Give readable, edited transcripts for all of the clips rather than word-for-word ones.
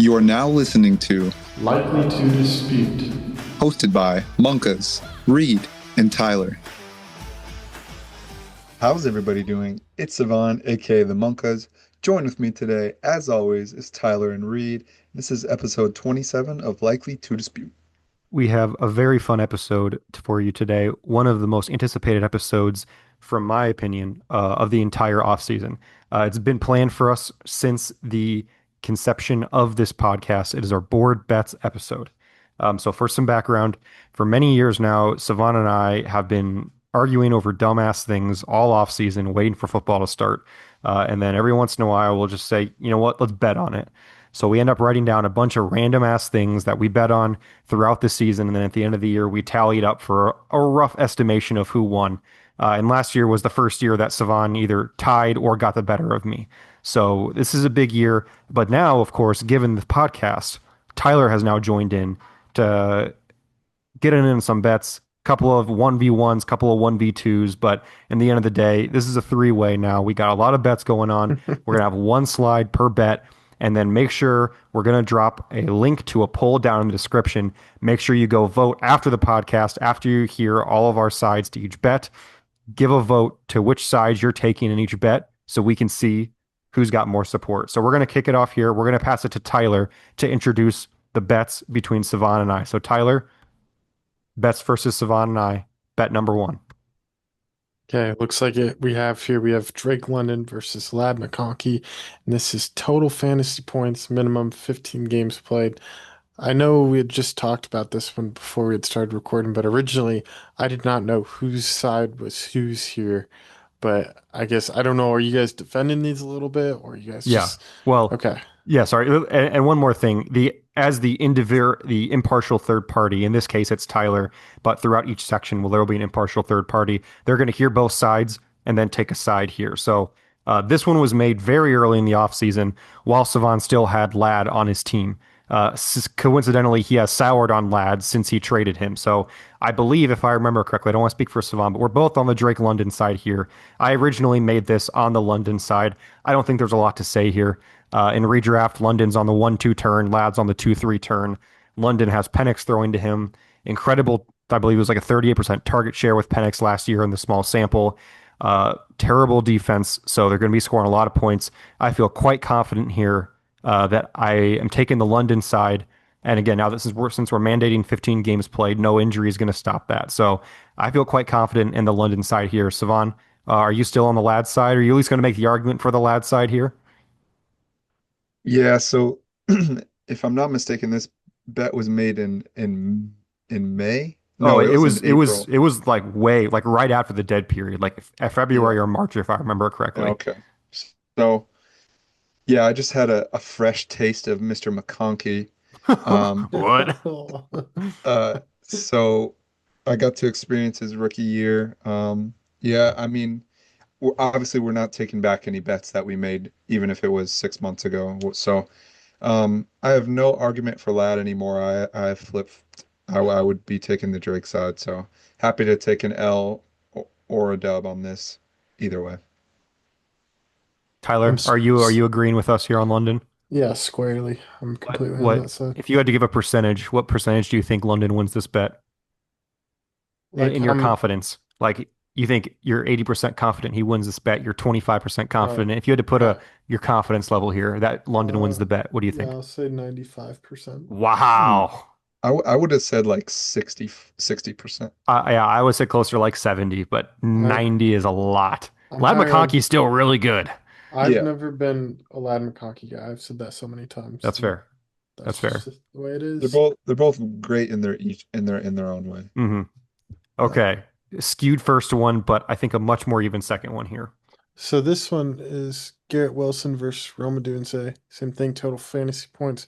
You are now listening to Likely to Dispute. hosted by Monkas, Reed, and Tyler. How's everybody doing? It's Cevan, aka the Monkas. Join with me today, as always, is Tyler and Reed. This is episode 27 of Likely to Dispute. We have a very fun episode for you today. One of the most anticipated episodes, from my opinion, of the entire offseason. It's been planned for us since the conception of this podcast. It is our board bets episode. So for some background, for many years now, Cevan and I have been arguing over dumbass things all offseason, waiting for football to start. And then every once in a while, we'll just say, you know what, let's bet on it. So we end up writing down a bunch of random ass things that we bet on throughout the season. And then at the end of the year, we tallied up for a rough estimation of who won. And last year was the first year that Cevan either tied or got the better of me. So this is a big year. But now, of course, given the podcast, Tyler has now joined in to get in some bets, couple of 1v1s, couple of 1v2s. But in the end of the day, this is a three-way now. We got a lot of bets going on. We're going to have one slide per bet. And then make sure we're going to drop a link to a poll down in the description. Make sure you go vote after the podcast, after you hear all of our sides to each bet. Give a vote to which side you're taking in each bet so we can see who's got more support. So we're going to kick it off here. We're going to pass it to Tyler to introduce the bets between Cevan and I. So Tyler, bets versus Cevan and I, bet number one. Okay, looks like it. We have Drake London versus Lad McConkey, and this is total fantasy points, minimum 15 games played. I know we had just talked about this one before we had started recording, but originally I did not know whose side was whose here. But I guess I don't know. Are you guys defending these a little bit, or are you guys Yeah. just Well, okay? yeah, sorry. And one more thing. The impartial third party, in this case it's Tyler, but throughout each section there will be an impartial third party. They're going to hear both sides and then take a side here. So this one was made very early in the offseason while Cevan still had Lad on his team. Coincidentally, he has soured on Lad since he traded him. So I believe, if I remember correctly, I don't want to speak for Cevan, but we're both on the Drake London side here. I originally made this on the London side. I don't think there's a lot to say here. In redraft, London's on the 1-2 turn, Lad's on the 2-3 turn. London has Penix throwing to him. Incredible, I believe it was like a 38% target share with Penix last year in the small sample. Terrible defense, so they're going to be scoring a lot of points. I feel quite confident here that I am taking the London side. And again, now since we're mandating 15 games played, no injury is going to stop that. So I feel quite confident in the London side here. Cevan, are you still on the Lad side? Are you at least going to make the argument for the Lad side here? Yeah, so if I'm not mistaken, this bet was made in May. Oh, No, it was in April. it was like right after the dead period, like Yeah. February or March, if I remember correctly. Okay. So yeah, I just had a fresh taste of Mr. McConkey. Um, What? so I got to experience his rookie year. Yeah, I mean, obviously we're not taking back any bets that we made, even if it was 6 months ago. So I have no argument for Lad anymore. I flipped. I would be taking the Drake side. So happy to take an L or a dub on this, either way. I'm Tyler, are you agreeing with us here on London? yeah, squarely. I'm completely on that What side. if you had to give a percentage, what percentage do you think London wins this bet Like in your confidence? Like you think you're 80% confident he wins this bet, you're 25% uh, confident. If you had to put uh, your confidence level here that London wins uh, the bet, what do you yeah, think? I'll say 95%. Hmm. Wow. I would have said like 60%. Yeah, I would say closer to like 70, but I 90 is a lot. I'm Lad higher on. McConkey's still really good. I've Yeah, never been a Lad McConkey guy. I've said that so many times, That's and fair. That's that's just fair. the way it they're is. both great in their own way. hmm Yeah. Okay. Skewed first one, but I think a much more even second one here. So this one is Garrett Wilson versus Roma Dunze. Same thing, total fantasy points,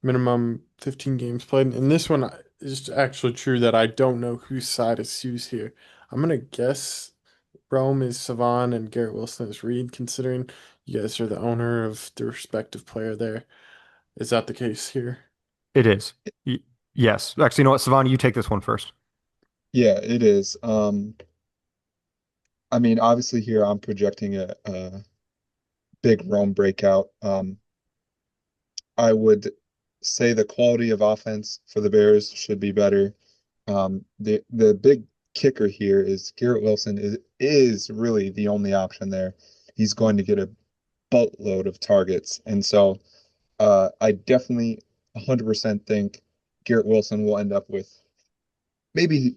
minimum 15 games played. And this one is actually true that I don't know whose side is whose here. I'm gonna guess Rome is Savan and Garrett Wilson is Reed, considering you guys are the owner of the respective player there. Is that the case here? It is. Y yes. Actually, you know what, Savannah, you take this one first. Yeah, it is. I mean, obviously here I'm projecting a big Rome breakout. I would say the quality of offense for the Bears should be better. The big kicker here is Garrett Wilson is really the only option there. He's going to get a boatload of targets, and so I definitely 100% think Garrett Wilson will end up with maybe,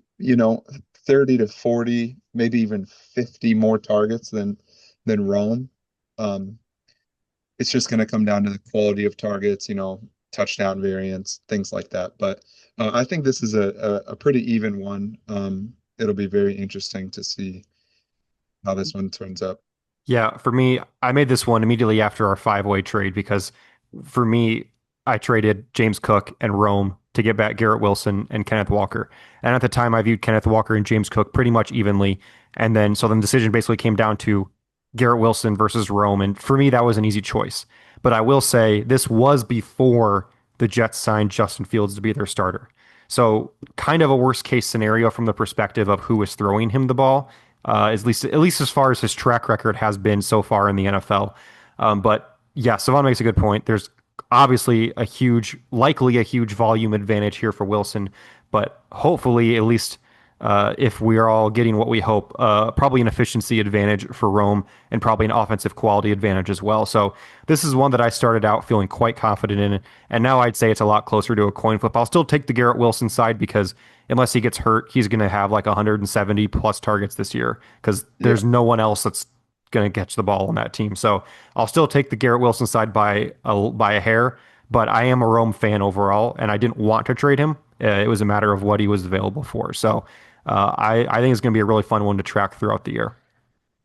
30 to 40, maybe even 50 more targets than Rome. Um, it's just going to come down to the quality of targets, touchdown variance, things like that. But I think this is a pretty even one. It'll be very interesting to see how this one turns up. Yeah, for me, I made this one immediately after our five-way trade because for me, I traded James Cook and Rome to get back Garrett Wilson and Kenneth Walker. And at the time, I viewed Kenneth Walker and James Cook pretty much evenly. And then, so then the decision basically came down to Garrett Wilson versus Rome. And for me, that was an easy choice. But I will say this was before the Jets signed Justin Fields to be their starter. So kind of a worst case scenario from the perspective of who is throwing him the ball, at least as far as his track record has been so far in the NFL. But yeah, Cevan makes a good point. There's obviously likely a huge volume advantage here for Wilson, but hopefully, at least if we are all getting what we hope, probably an efficiency advantage for Rome and probably an offensive quality advantage as well. So this is one that I started out feeling quite confident in, and now I'd say it's a lot closer to a coin flip. I'll still take the Garrett Wilson side because unless he gets hurt, he's going to have like 170 plus targets this year because Yeah. there's no one else that's going to catch the ball on that team. So I'll still take the Garrett Wilson side by a hair, but I am a Rome fan overall, and I didn't want to trade him. It was a matter of what he was available for. So I think it's going to be a really fun one to track throughout the year.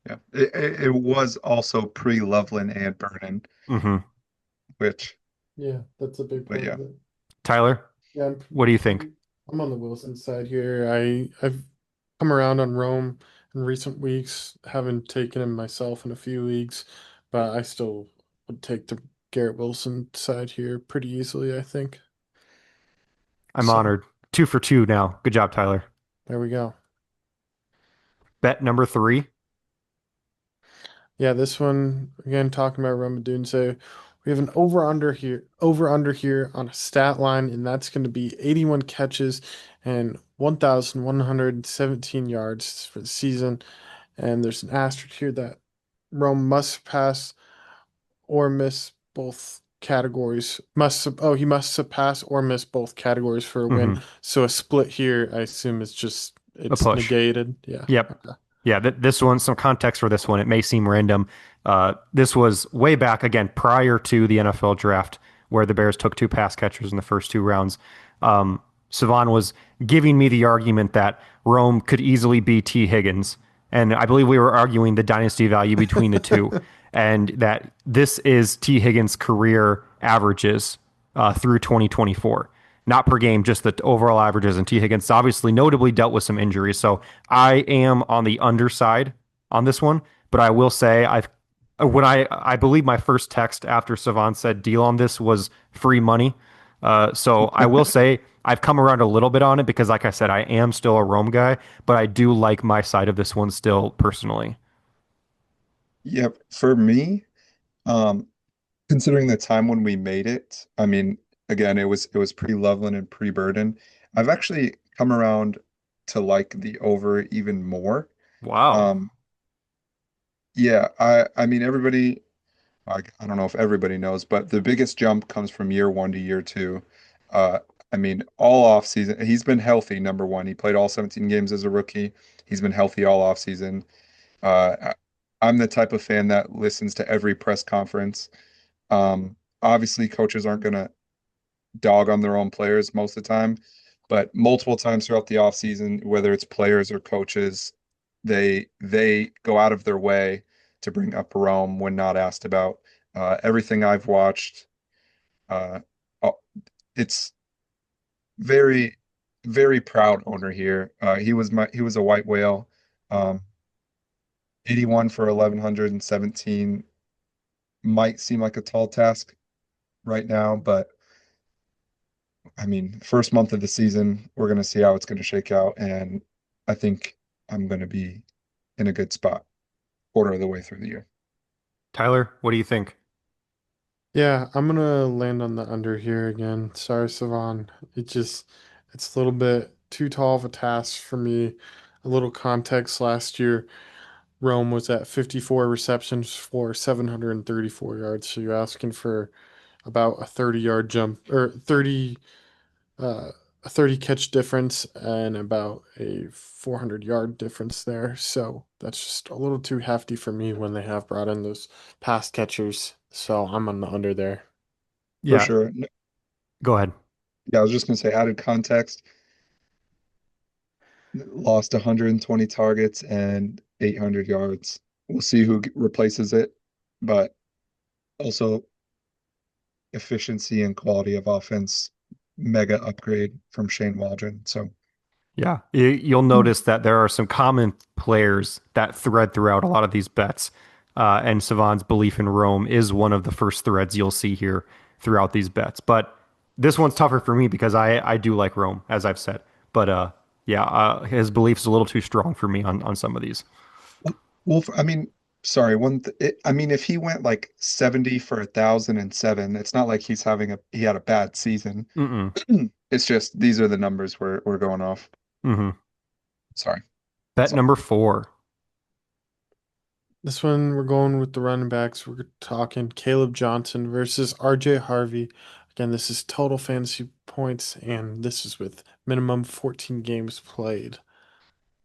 Yeah. It was also pre-Loveland and Vernon, Hmm. which, Yeah, that's a big but part yeah. of it. Tyler, Yeah, what do you think? I'm on the Wilson side here. I've come around on Rome in recent weeks. Haven't taken him myself in a few leagues, but I still would take the Garrett Wilson side here pretty easily, I think. I'm So honored. Two for two now. Good job, Tyler. there we go. Bet number three. Yeah, this one again talking about Rome Dunse. We have an over under here on a stat line, and that's going to be 81 catches and 1,117 yards for the season. And there's an asterisk here that Rome must pass or miss both categories. He must surpass or miss both categories for a win. Hmm. So a split here, I assume A it's push. negated. Yeah. Yep. Okay. Yeah, this one, some context for this one. It may seem random. This was way back again prior to the NFL draft, where the Bears took two pass catchers in the first two rounds. Um, Cevan was giving me the argument that Rome could easily be T. Higgins, and I believe we were arguing the dynasty value between the two, and that this is T. Higgins' career averages through 2024, not per game, just the overall averages. And T. Higgins obviously notably dealt with some injuries. So I am on the underside on this one, but I will say I believe my first text after Savant said deal on this was free money. So I will say I've come around a little bit on it because, like I said, I am still a Rome guy, but I do like my side of this one still personally. Yep. For me, um, considering the time when we made it, I mean, again, it was pre-Loveland and pre-Burden. I've actually come around to like the over even more. Wow. Um, yeah, I mean everybody I don't know if everybody knows, but the biggest jump comes from year one to year two. Uh, I mean, all off season, he's been healthy, number one. He played all 17 games as a rookie. He's been healthy all off season. I'm the type of fan that listens to every press conference. Obviously, coaches aren't going to dog on their own players most of the time, but multiple times throughout the offseason, whether it's players or coaches, they go out of their way to bring up Rome when not asked about. Everything I've watched, uh, uh, it's very, very proud owner here. He was a white whale. Um, 81 for 1,117 might seem like a tall task right now, but I mean, first month of the season, we're going to see how it's going to shake out. And I think I'm going to be in a good spot quarter of the way through the year. Tyler, what do you think? Yeah, I'm gonna land on the under here again. Sorry, Savan. It's a little bit too tall of a task for me. A little context last year, Rome was at 54 receptions for 734 yards. So you're asking for about a 30-yard jump or 30 uh a 30 catch difference and about a 400-yard difference there. So that's just a little too hefty for me when they have brought in those pass catchers. So I'm on the under there. For Yeah, sure. go ahead. Yeah, I was just gonna say, added context, lost 120 targets and 800 yards. We'll see who replaces it, but also efficiency and quality of offense, mega upgrade from Shane Waldron. So, Yeah, you'll notice that there are some common players that thread throughout a lot of these bets. And Savan's belief in Rome is one of the first threads you'll see here throughout these bets. But this one's tougher for me because I do like Rome, as I've said. But yeah, his belief's a little too strong for me on some of these. well, I mean, sorry, I mean, if he went like 70 for 1,007, it's not like he had a bad season. Mm-mm. It's just these are the numbers we're going off. Mm-hmm. Sorry. Bet That's all. number four. This one, we're going with the running backs. We're talking Caleb Johnson versus RJ Harvey. Again, this is total fantasy points, and this is with minimum 14 games played.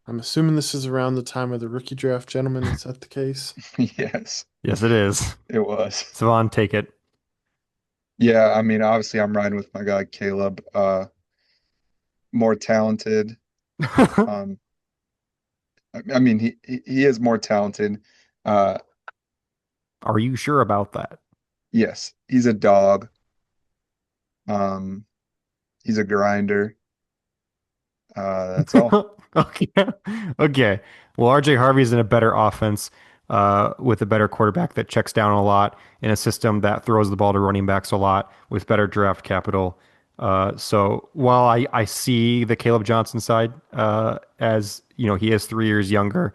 I'm assuming this is around the time of the rookie draft, gentlemen. Is that the case? Yes, Yes, it is. it was. Savan, take it. Yeah, I mean, obviously I'm riding with my guy Caleb. More talented. Um, I mean, he is more talented. Uh, Are you sure about that? yes, he's a dog. Um, he's a grinder. That's all. Okay. Okay. Well, RJ Harvey's in a better offense with a better quarterback that checks down a lot in a system that throws the ball to running backs a lot with better draft capital. So while I see the Caleb Johnson side as you know he is 3 years younger,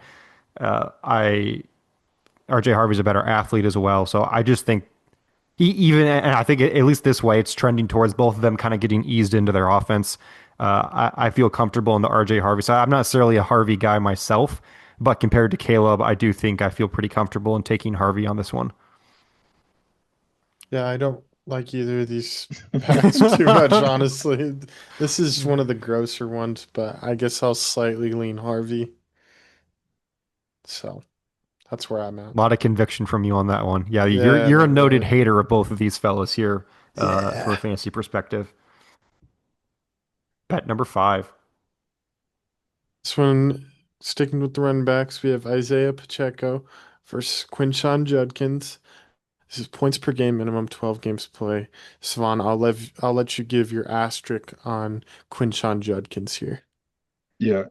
I RJ Harvey's a better athlete as well. So I just think even and I think at least this way it's trending towards both of them kind of getting eased into their offense. I feel comfortable in the RJ Harvey side. I'm not necessarily a Harvey guy myself, but compared to Caleb, I do think I feel pretty comfortable in taking Harvey on this one. Yeah, I don't like either of these bets too much, honestly. This is one of the grosser ones, but I guess I'll slightly lean Harvey. So that's where I'm at. A lot of conviction from you on that one. Yeah, Yeah, you're a not noted really. hater of both of these fellas here from a Yeah. fantasy perspective. Bet number five. This one, sticking with the running backs, we have Isaiah Pacheco versus Quinshawn Judkins. This is points per game, minimum 12 games play. Swan, I'll let you give your asterisk on Quinshawn Judkins here. Yeah.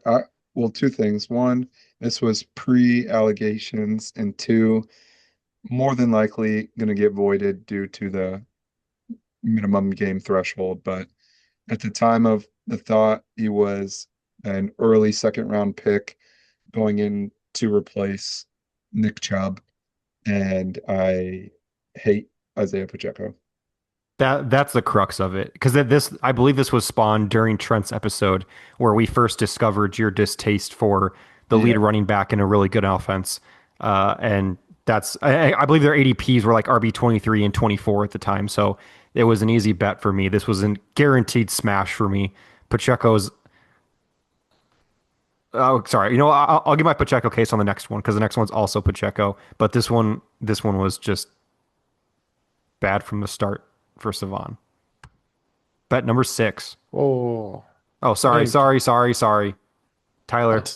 Well, two things. One, this was pre-allegations, and two, more than likely going to get voided due to the minimum game threshold. But at the time of the thought, he was an early second round pick going in to replace Nick Chubb, and I hate Isaiah Pacheco. That's the crux of it because this I believe this was spawned during Trent's episode where we first discovered your distaste for the lead Yeah. running back in a really good offense, and that's I believe their ADPs were like RB 23 and 24 at the time, so it was an easy bet for me. This was a guaranteed smash for me. Pacheco's oh sorry, you know I'll give my Pacheco case on the next one because the next one's also Pacheco, but this one was just bad from the start for Cevan. Bet number six. Oh, Oh, I sorry, think sorry, sorry, sorry. I'll Tyler. t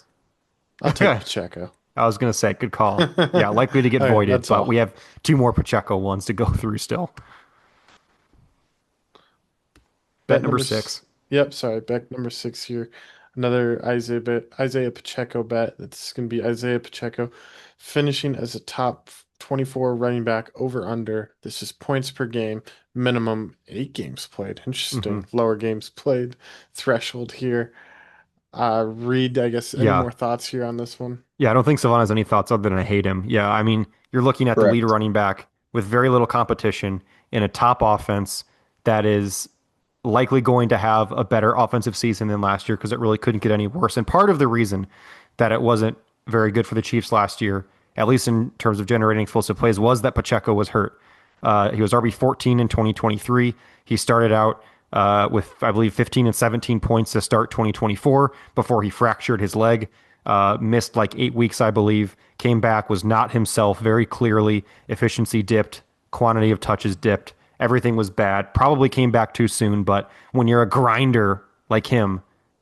I'll take I Pacheco. was gonna say, good call. Yeah, All likely to get right, voided, that's but we all. have two more Pacheco ones to go through still. Bet Bet number number s- six. Yep, sorry, bet number six here. Another Isaiah Pacheco bet. It's gonna be Isaiah Pacheco finishing as a top 24 running back over under. This is points per game, minimum 8 games played. Hmm. Interesting. Lower games played threshold here. Reed, I guess any Yeah. more thoughts here on this one? Yeah, I don't think Savon has any thoughts other than I hate him. Yeah, I mean, you're looking at the leader Correct. running back with very little competition in a top offense that is likely going to have a better offensive season than last year because it really couldn't get any worse. And part of the reason that it wasn't very good for the Chiefs last year, at least in terms of generating explosive plays, was that Pacheco was hurt. He was RB 14 in 2023. He started out with, I believe, 15 and 17 points to start 2024 before he fractured his leg. Missed like 8 weeks, I believe. Came back, was not himself very clearly. Efficiency dipped, quantity of touches dipped. Everything was bad. Probably came back too soon, but when you're a grinder like him,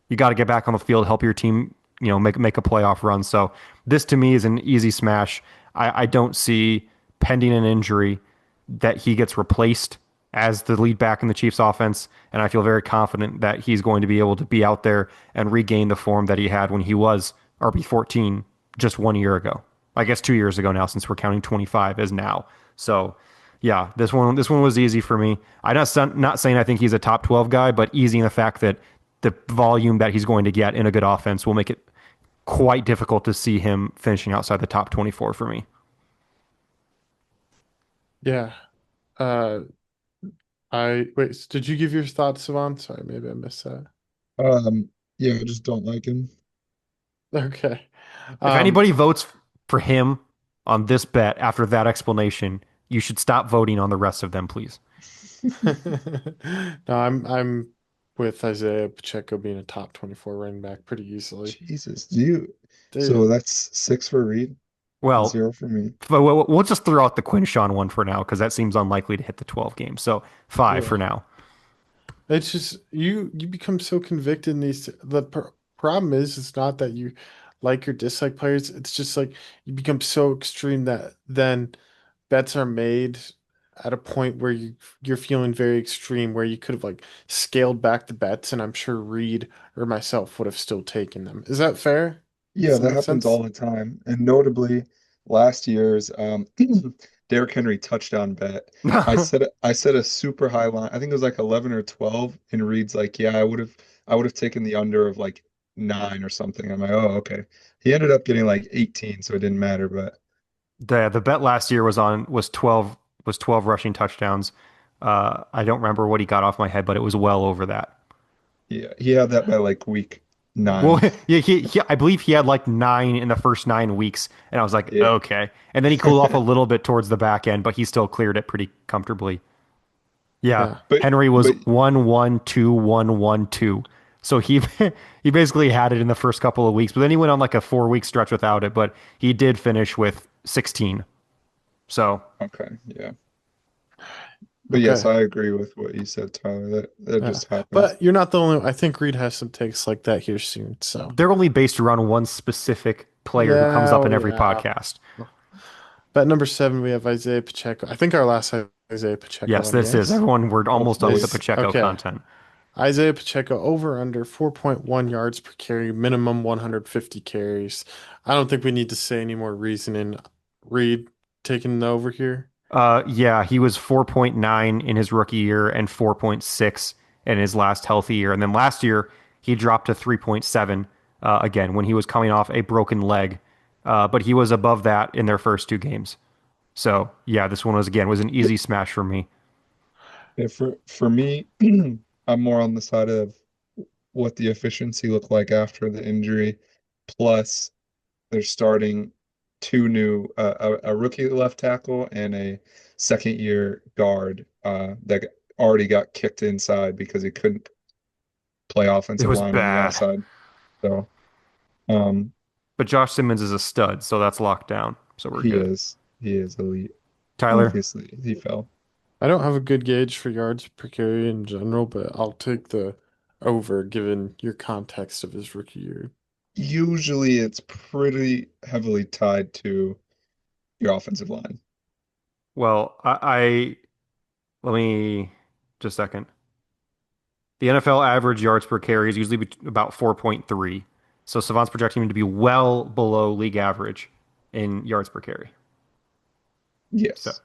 you got to get back on the field, help your team, make a playoff run. So this to me is an easy smash. I don't see pending an injury that he gets replaced as the lead back in the Chiefs offense. And I feel very confident that he's going to be able to be out there and regain the form that he had when he was RB 14 just 1 year ago. I guess 2 years ago now, since we're counting 25 as now. So yeah, this one was easy for me. I'm not saying I think he's a top 12 guy, but easy in the fact that the volume that he's going to get in a good offense will make it quite difficult to see him finishing outside the top 24 for me. Yeah. Uh, I wait, did you give your thoughts, Cevan? Sorry, maybe I missed that. Yeah, I just don't like him. Okay. If Um, anybody votes for him on this bet after that explanation, you should stop voting on the rest of them, please. no, I'm with Isaiah Pacheco being a top 24 running back pretty easily. Jesus, do you? So Dude, that's six for Reed and Well, zero for me. but we'll just throw out the Quinshawn one for now because that seems unlikely to hit the 12 games. So five yeah. for now. It's just you become so convicted in these the problem is it's not that you like or dislike players, it's just like you become so extreme that then bets are made at a point where you're feeling very extreme where you could have like scaled back the bets and I'm sure Reed or myself would have still taken them. Is that fair? Yeah, Does that that make happens sense? all the time. And notably, last year's Derrick Henry touchdown bet. I set a super high line. I think it was like 11 or 12, and Reed's like, yeah, I would have taken the under of like 9 or something. I'm like, oh, okay. He ended up getting like 18, so it didn't matter, but The bet last year was 12 rushing touchdowns. I don't remember what he got off my head, but it was well over that. yeah, he had that by like week Well, 9. yeah, I believe he had like 9 in the first 9 weeks, and I was like, Yeah. okay. And then he cooled off a little bit towards the back end, but he still cleared it pretty comfortably. Yeah, Yeah. But Henry was but 1-1-2-1-1-2. So he he basically had it in the first couple of weeks, but then he went on like a 4 week stretch without it. But he did finish with 16. So okay, yeah. But yes, Okay. I agree with what you said, Tyler. That Yeah. just happens. But you're not the only I think Reed has some takes like that here soon. So they're only based around one specific player who comes yeah, up oh, in every yeah. podcast. Bet number 7, we have Isaiah Pacheco. I think our last Isaiah Pacheco Yes, one, this is yes? everyone. We're almost done with the Hopefully. Is Pacheco okay. content. Isaiah Pacheco over under 4.1 yards per carry, minimum 150 carries. I don't think we need to say any more reasoning. Reed taking the over here. Yeah, he was 4.9 in his rookie year and 4.6 in his last healthy year. And then last year, he dropped to 3.7 again when he was coming off a broken leg. But he was above that in their first 2 games. So yeah, this one was an easy smash for me. Yeah, for me, I'm more on the side of what the efficiency looked like after the injury. Plus, they're starting two new a rookie left tackle and a second year guard that already got kicked inside because he couldn't play It offensive was line on the bad. outside. So um, But Josh Simmons is a stud, so that's locked down. So we're good. he is elite. Tyler, Obviously, he fell. I don't have a good gauge for yards per carry in general, but I'll take the over given your context of his rookie year. Usually, it's pretty heavily tied to your offensive line. well, let me just a second. The NFL average yards per carry is usually about 4.3. So Savant's projecting him to be well below league average in yards per carry. So Yes.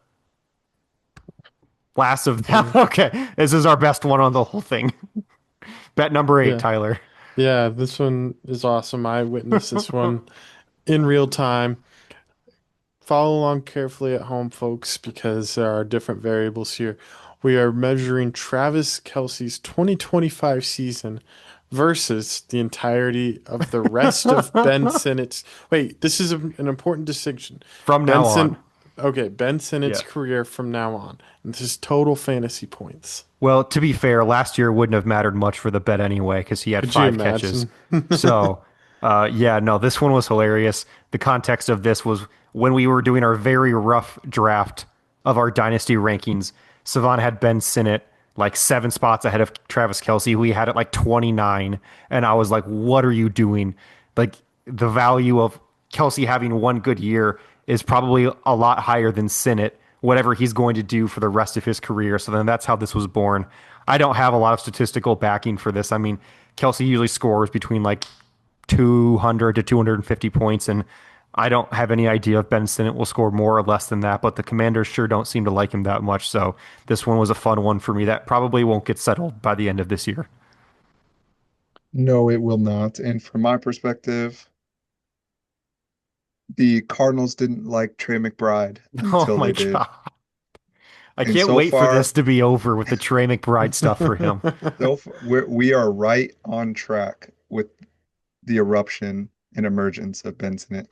last of them. Okay. Okay. This is our best one on the whole thing. Bet number 8, Yeah. Tyler. Yeah, this one is awesome. I witnessed this one in real time. Follow along carefully at home, folks, because there are different variables here. We are measuring Travis Kelce's 2025 season versus the entirety of the rest of Ben Sinnott's. Wait, this is an important distinction. From now on. Benson, okay, Ben Sinnott's Yeah. career from now on. And this is total fantasy points. Well, to be fair, last year wouldn't have mattered much for the bet anyway because he had Could you 5 catches. imagine? So, yeah, no, this one was hilarious. The context of this was when we were doing our very rough draft of our dynasty rankings. Cevan had Ben Sinnott like 7 spots ahead of Travis Kelce. We had it like 29, and I was like, "What are you doing?" Like the value of Kelce having one good year is probably a lot higher than Sinnott, whatever he's going to do for the rest of his career. So then that's how this was born. I don't have a lot of statistical backing for this. I mean, Kelce usually scores between like 200 to 250 points, and I don't have any idea if Ben Sinnott will score more or less than that, but the Commanders sure don't seem to like him that much. So this one was a fun one for me that probably won't get settled by the end of this year. No, it will not. And from my perspective, the Cardinals didn't like Trey McBride Oh until my they did. God. I And can't so wait for far, this to be over with the Trey McBride stuff for him. we are right on track with the eruption and emergence of Ben Sinnott.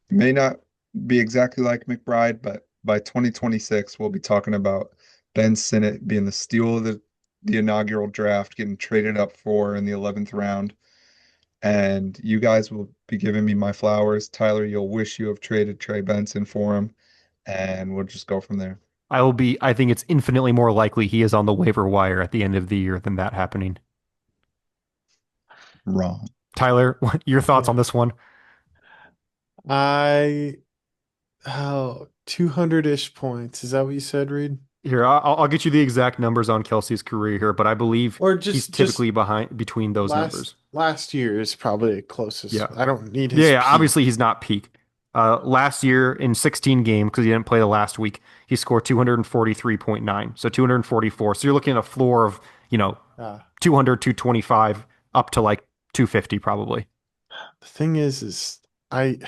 It may not be exactly like McBride, but by 2026, we'll be talking about Ben Sinnott being the steal of the inaugural draft, getting traded up for in the 11th round. And you guys will be giving me my flowers. Tyler, you'll wish you have traded Trey Benson for him, and we'll just go from there. I think it's infinitely more likely he is on the waiver wire at the end of the year than that happening. Wrong. Tyler, your thoughts on this one? I, 200-ish points. Is that what you said, Reed? Here, I'll get you the exact numbers on Kelsey's career here, but I believe Or he's just typically behind between those last numbers. last year is probably the closest. Yeah. I don't need Yeah, his yeah. peak. Obviously, he's not peak. Last year in 16 games, because he didn't play the last week, he scored 243.9, so 244. So you're looking at a floor of, 200, 225, up to like 250 probably. The thing is I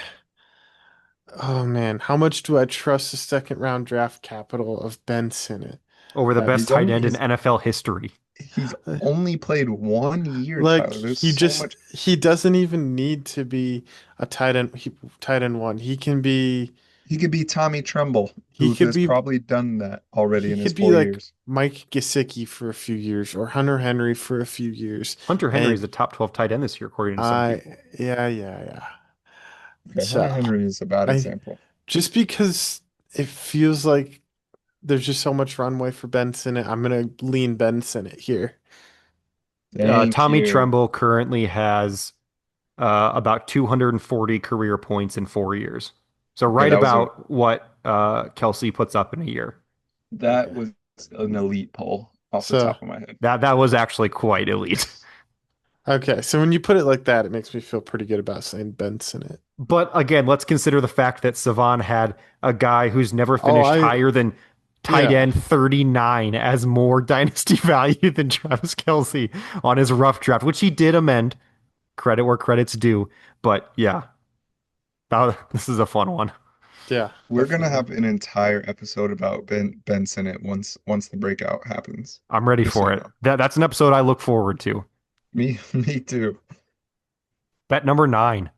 oh man, how much do I trust the second round draft capital of Ben Sinnott? Over the best He's tight only end in he's NFL history. he's only played 1 year, Like Tyler. There's so much. he doesn't even need to be a tight end one. He could be Tommy Tremble, He who could has be probably done that already he in his could be four like years. Mike Gesicki for a few years or Hunter Henry for a few years. Hunter Henry is And a top 12 tight end this year, according to some I people. yeah. Okay, Hunter So Henry is a bad I example. just because it feels like there's just so much runway for Ben Sinnott, I'm gonna lean Ben Sinnott here. Thank Tommy you. Tremble currently has about 240 career points in 4 years. So Okay, right about what Kelsey puts up in a year. that Okay. was an elite poll off the So top of my head. That was actually quite elite. okay, so when you put it like that, it makes me feel pretty good about saying Ben Sinnott. But again, let's consider the fact that Savan had a guy who's never Oh, finished higher than tight yeah. end 39 as more dynasty value than Travis Kelsey on his rough draft, which he did amend. Credit where credit's due. But yeah, this is a fun one. Yeah, We're gonna definitely. have an entire episode about Ben Sinnott once the breakout happens. I'm ready Just so for you it. know. That's an episode I look forward to. Me too. Bet number 9.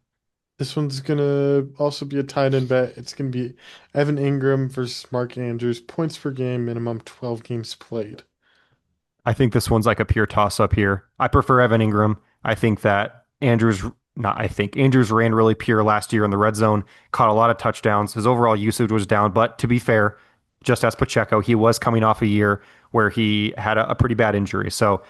This one's gonna also be a tight end bet. It's gonna be Evan Ingram versus Mark Andrews, points per game, minimum 12 games played. I think this one's like a pure toss up here. I prefer Evan Ingram. I think that Andrews, not I think, Andrews ran really pure last year in the red zone, caught a lot of touchdowns. His overall usage was down, but to be fair, just as Pacheco, he was coming off a year where he had a pretty bad injury. So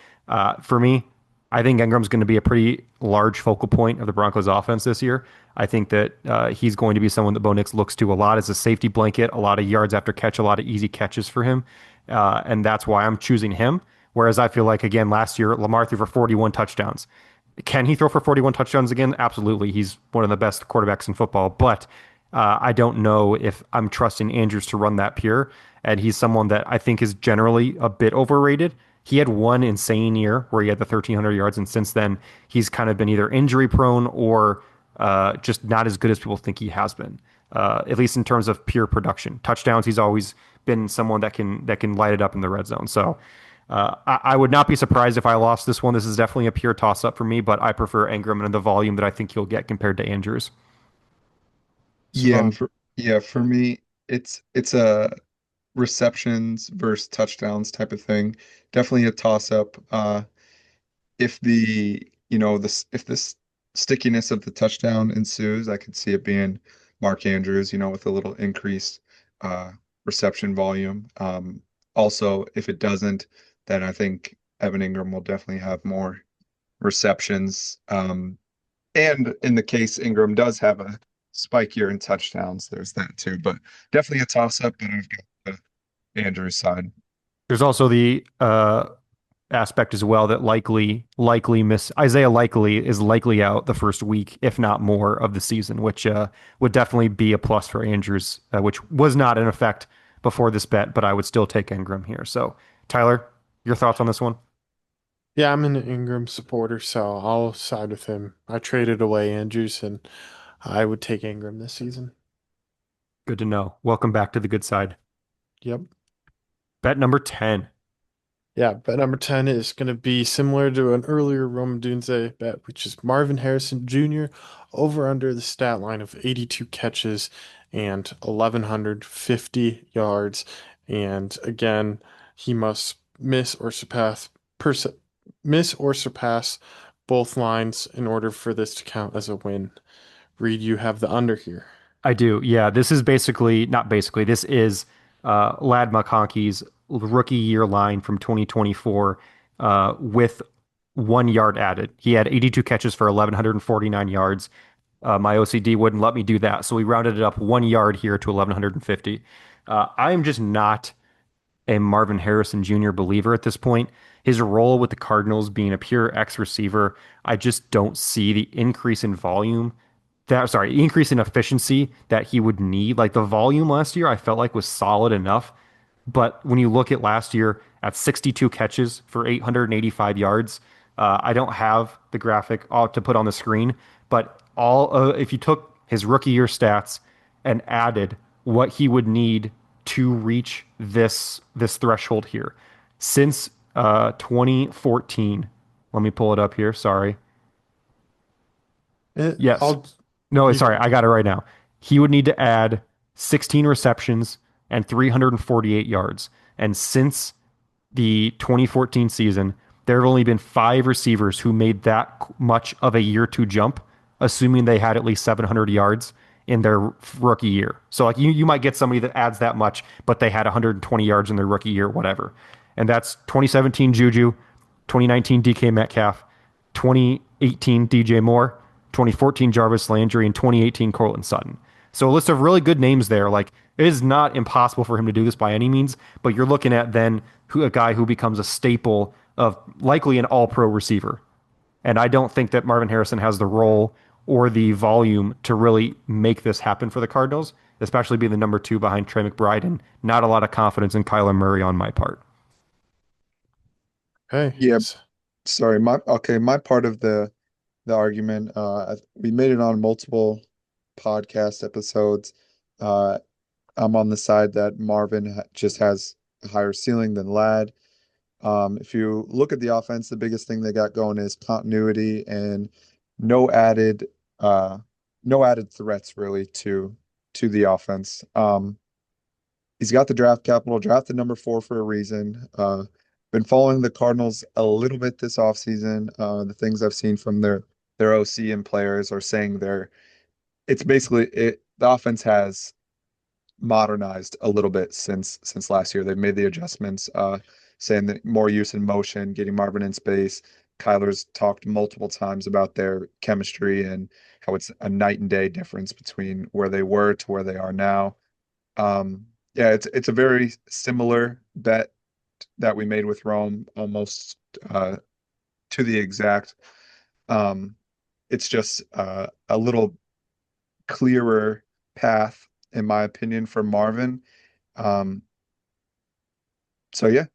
for me, I think Ingram's going to be a pretty large focal point of the Broncos offense this year. I think that he's going to be someone that Bo Nix looks to a lot as a safety blanket, a lot of yards after catch, a lot of easy catches for him. And that's why I'm choosing him. Whereas I feel like, again, last year, Lamar threw for 41 touchdowns. Can he throw for 41 touchdowns again? Absolutely. He's one of the best quarterbacks in football. But I don't know if I'm trusting Andrews to run that pure. And he's someone that I think is generally a bit overrated. He had one insane year where he had the 1,300 yards. And since then, he's kind of been either injury prone or just not as good as people think he has been, at least in terms of pure production. Touchdowns, he's always been someone that can light it up in the red zone. So I would not be surprised if I lost this one. This is definitely a pure toss up for me, but I prefer Ingram and the volume that I think he'll get compared to Andrews. Yeah, and Cevan. for me, it's a receptions versus touchdowns type of thing. Definitely a toss up. If the if this stickiness of the touchdown ensues, I could see it being Mark Andrews, with a little increased uh, reception volume. Also, if it doesn't, then I think Evan Ingram will definitely have more receptions. And in the case Ingram does have a spike here in touchdowns, there's that too. But definitely a toss up, but I've got the Andrews side. There's also the aspect as well that likely miss Isaiah likely is likely out the first week, if not more, of the season, which would definitely be a plus for Andrews, which was not in effect before this bet, but I would still take Ingram here. So, Tyler, your thoughts on this one? Yeah, I'm an Ingram supporter, so I'll side with him. I traded away Andrews, and I would take Ingram this season. Good to know. Welcome back to the good side. Yep. Bet number 10. Yeah, bet number 10 is going to be similar to an earlier Roman Dunze bet, which is Marvin Harrison Jr. over under the stat line of 82 catches and 1,150 yards. And again, he must perce miss or surpass both lines in order for this to count as a win. Reed, you have the under here. I do. Yeah, this is basically not basically. This is Lad McConkey's rookie year line from 2024 with 1 yard added. He had 82 catches for 1,149 yards. My OCD wouldn't let me do that, so we rounded it up 1 yard here to 1,150. I am just not a Marvin Harrison Jr. believer at this point. His role with the Cardinals being a pure X receiver, I just don't see the increase in volume increase in efficiency that he would need. Like the volume last year, I felt like was solid enough. But when you look at last year at 62 catches for 885 yards, I don't have the graphic to put on the screen, but if you took his rookie year stats and added what he would need to reach this threshold here since 2014, let me pull it up here. Sorry. Yes. I'll No, you sorry, go. I got it right now. He would need to add 16 receptions and 348 yards. And since the 2014 season, there have only been five receivers who made that much of a year two jump, assuming they had at least 700 yards in their rookie year. So like you might get somebody that adds that much, but they had 120 yards in their rookie year, whatever. And that's 2017 Juju, 2019 DK Metcalf, 2018 DJ Moore, 2014 Jarvis Landry, and 2018 Cortland Sutton. So a list of really good names there. Like it is not impossible for him to do this by any means, but you're looking at then a guy who becomes a staple of likely an all-pro receiver. And I don't think that Marvin Harrison has the role or the volume to really make this happen for the Cardinals, especially being the number two behind Trey McBride, and not a lot of confidence in Kyler Murray on my part. Hey, Yeah, sorry. My part of the argument. We made it on multiple podcast episodes. Uh, I'm on the side that Marvin just has a higher ceiling than Lad. If you look at the offense, the biggest thing they got going is continuity and no added uh, no added threats really to the offense. He's got the draft capital, drafted number 4 for a reason. Been following the Cardinals a little bit this offseason. The things I've seen from their OC and players are saying it's basically the offense has modernized a little bit since last year. They've made the adjustments, saying that more use in motion, getting Marvin in space. Kyler's talked multiple times about their chemistry and how it's a night and day difference between where they were to where they are now. Yeah, it's a very similar bet that we made with Rome, almost to the exact. Um, it's just a little clearer path, in my opinion, for Marvin. Um, so yeah,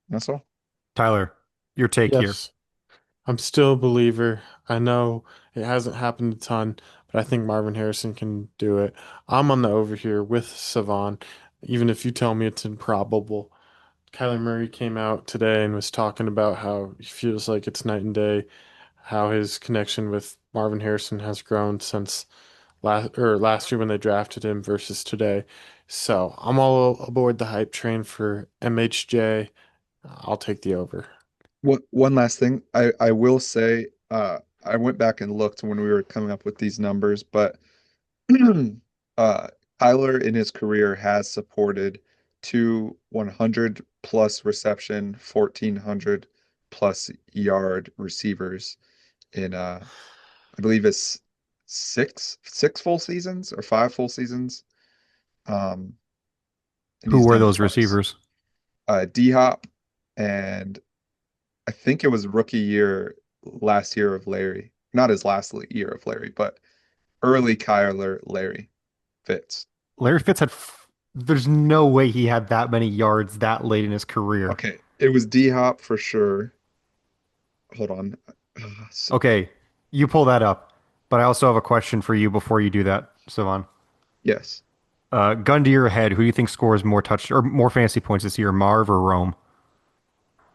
that's all. Tyler, your take here. yes. I'm still a believer. I know it hasn't happened a ton, but I think Marvin Harrison can do it. I'm on the over here with Cevan, even if you tell me it's improbable. Kyler Murray came out today and was talking about how he feels like it's night and day, how his connection with Marvin Harrison has grown since last year when they drafted him versus today. So I'm all aboard the hype train for MHJ. I'll take the over. One last thing, I will say, I went back and looked when we were coming up with these numbers, but uh, Kyler in his career has supported two 100 plus reception, 1400 plus yard receivers in I believe it's six full seasons or five full seasons. Um, and Who he's were done it those twice. receivers? D-Hop and I think it was rookie year last year of Larry. Not his last year of Larry, but early Kyler Larry Fitz. Larry Fitz there's no way he had that many yards that late in his career. Okay, it was D-Hop for sure. Hold on. So, Okay, you pull that up, but I also have a question for you before you do that, Sivan. yes. Gun to your head, who do you think scores more touch or more fantasy points this year, Marv or Rome?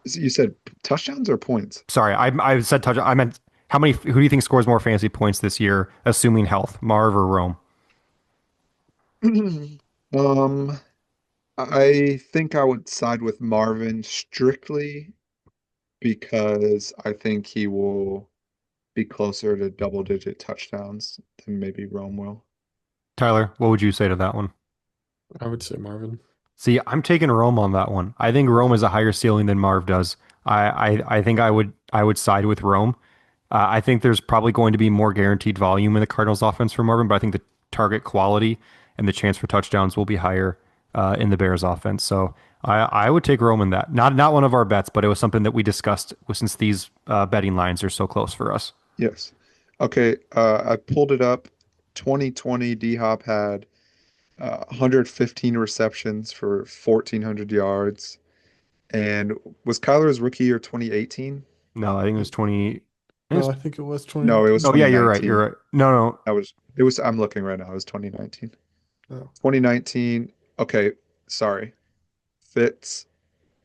So you said touchdowns or points? Sorry, I said touch. I meant how many? Who do you think scores more fantasy points this year, assuming health, Marv or Rome? Um, I think I would side with Marvin strictly because I think he will be closer to double-digit touchdowns than maybe Rome will. Tyler, what would you say to that one? I would say Marvin. See, I'm taking Rome on that one. I think Rome has a higher ceiling than Marv does. I think I would side with Rome. I think there's probably going to be more guaranteed volume in the Cardinals offense for Marvin, but I think the target quality and the chance for touchdowns will be higher in the Bears offense. So I would take Rome in that. Not one of our bets, but it was something that we discussed since these betting lines are so close for us. Yes. Okay, I pulled it up. 2020, D-Hop had 115 receptions for 1,400 yards. And was Kyler's rookie year 2018? No, I think it was 20. No, I think it was No, it was 2018. Oh yeah, you're right. You're 2019. right. No, no. I'm looking right now. It was 2019. No. 2019. Okay, sorry. Fitz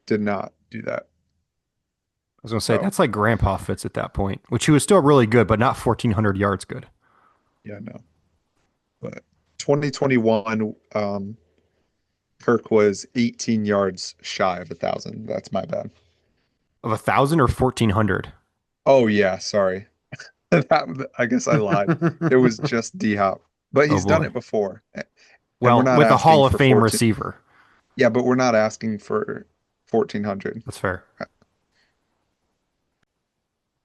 did not do that. I was gonna say So, that's like Grandpa Fitz at that point, which he was still really good, but not 1,400 yards good. yeah, no. But 2021, Kirk was 18 yards shy of 1,000. That's my bad. Of 1,000 or 1,400. Oh, yeah, sorry. I guess I lied. It was just D-Hop. But Oh he's done boy. it before. And we're Well, not with a asking Hall of for Fame 14. receiver. Yeah, but we're not asking for 1,400. That's fair.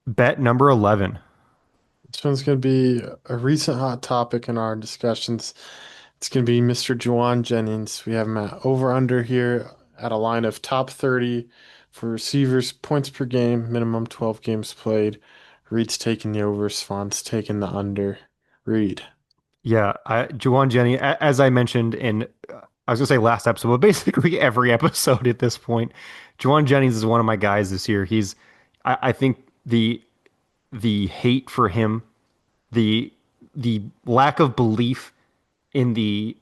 Bet number 11. This one's going to be a recent hot topic in our discussions. It's going to be Mr. Juwan Jennings. We have him at over under here at a line of top 30 for receivers, points per game, minimum 12 games played. Reed's taking the over, Swan's taking the under. Reed. Yeah, Juwan Jenny, as I mentioned in, I was gonna say last episode, but basically every episode at this point, Juwan Jennings is one of my guys this year. I think the hate for him, the the lack of belief in the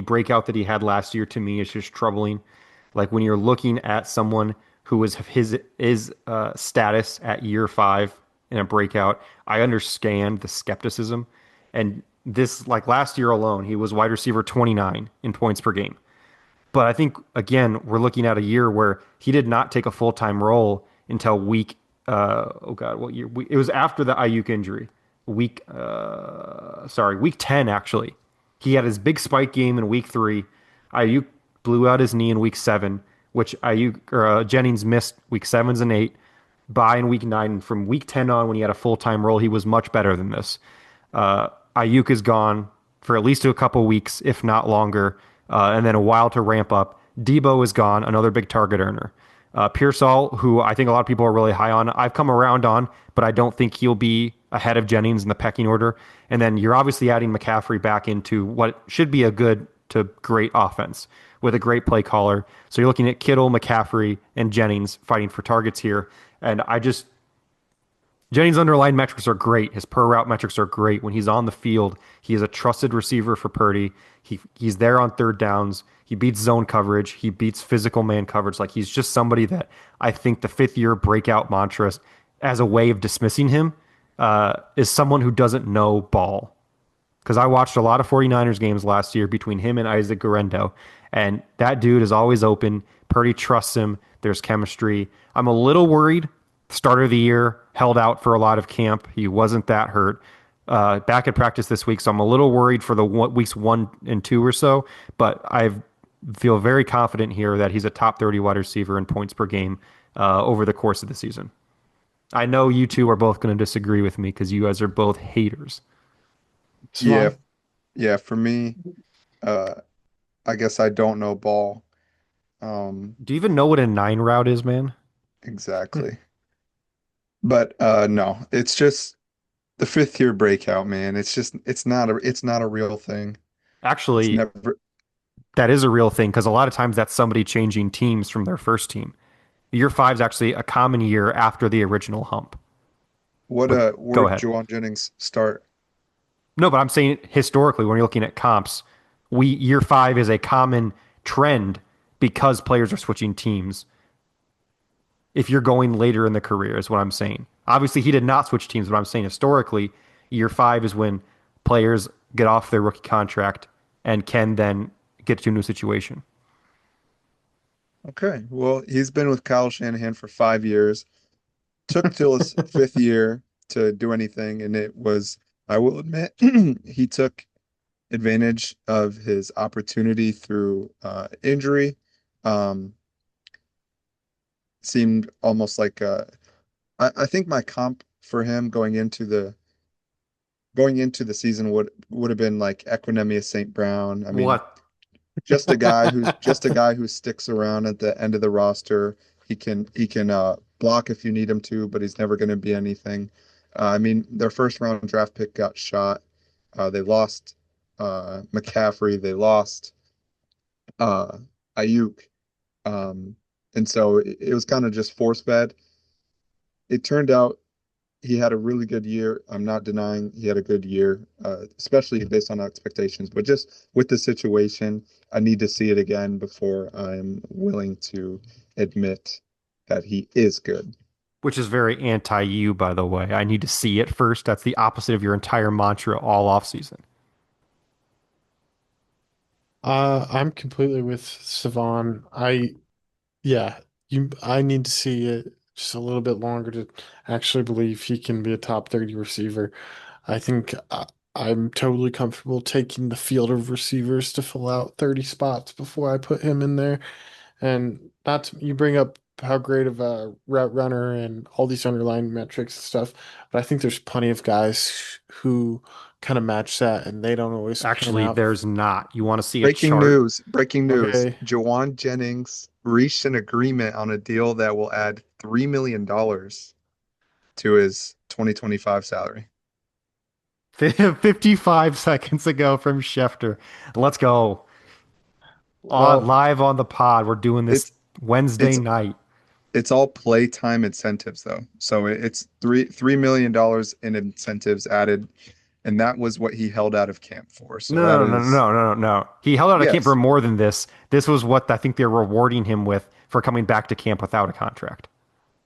breakout that he had last year to me is just troubling. Like when you're looking at someone who is his status at year five in a breakout, I understand the skepticism. And this like last year alone, he was wide receiver 29 in points per game. But I think again, we're looking at a year where he did not take a full-time role until week oh God, what year? It was after the Ayuk injury. Week 10 actually. He had his big spike game in week 3. Ayuk blew out his knee in week 7, which Jennings missed week 7s and 8. By in week 9, and from week 10 on when he had a full-time role, he was much better than this. Ayuk is gone for at least a couple weeks, if not longer, and then a while to ramp up. Debo is gone, another big target earner. Pearsall, who I think a lot of people are really high on, I've come around on, but I don't think he'll be ahead of Jennings in the pecking order. And then you're obviously adding McCaffrey back into what should be a good to great offense with a great play caller. So you're looking at Kittle, McCaffrey, and Jennings fighting for targets here. And Jennings' underlying metrics are great. His per route metrics are great. When he's on the field, he is a trusted receiver for Purdy. He's there on third downs. He beats zone coverage. He beats physical man coverage. Like he's just somebody that I think the fifth year breakout mantra as a way of dismissing him is someone who doesn't know ball. Because I watched a lot of 49ers games last year between him and Isaac Guerendo, and that dude is always open. Purdy trusts him. There's chemistry. I'm a little worried. Start of the year, held out for a lot of camp. He wasn't that hurt. Back at practice this week, so I'm a little worried for the weeks 1 and 2 or so. But I feel very confident here that he's a top 30 wide receiver in points per game over the course of the season. I know you two are both going to disagree with me because you guys are both haters. Yeah, Swan. yeah. For me, uh, I guess I don't know ball. Do you even know what a nine route is, man? Exactly. But no, it's just the fifth year breakout, man. It's not a real thing. It's Actually, never that is a real thing because a lot of times that's somebody changing teams from their first team. Year five is actually a common year after the original hump. what But go where'd ahead. Juwan Jennings start? No, but I'm saying historically, when you're looking at comps, we year five is a common trend because players are switching teams. If you're going later in the career, is what I'm saying. Obviously, he did not switch teams, but I'm saying historically, year five is when players get off their rookie contract and can then get to a new situation. Okay. Well, he's been with Kyle Shanahan for 5 years. Took till his fifth year to do anything, and it was, I will admit, he took advantage of his opportunity through injury. Um, Seemed almost like I think my comp for him going into the season would have been like Equinemius St. Brown. I mean, What? just a guy who sticks around at the end of the roster. He can block if you need him to, but he's never going to be anything. I mean, their first round draft pick got shot. They lost McCaffrey. They lost uh, Ayuk, um, and so it was kind of just force fed. It turned out he had a really good year. I'm not denying he had a good year, especially based on expectations. But just with the situation, I need to see it again before I'm willing to admit that he is good. Which is very anti you, by the way. I need to see it first. That's the opposite of your entire mantra all offseason. I'm completely with Cevan. Yeah, I need to see it just a little bit longer to actually believe he can be a top 30 receiver. I think I'm totally comfortable taking the field of receivers to fill out 30 spots before I put him in there. And not you bring up how great of a route runner and all these underlying metrics and stuff, but I think there's plenty of guys who kind of match that and they don't always pan Actually, out. there's not. You want to see a Breaking chart? news, breaking news. Okay. Jawan Jennings reached an agreement on a deal that will add $3 million to his 2025 salary. 55 seconds ago from Schefter. Let's go. On Well, live on the pod. We're doing this It's Wednesday it's night. it's all playtime incentives though. So it's $3 million in incentives added, and that was what he held out of camp for. So that No, no, no, is no, no, no, no. He held out of camp for yes. more than this. This was what I think they're rewarding him with for coming back to camp without a contract.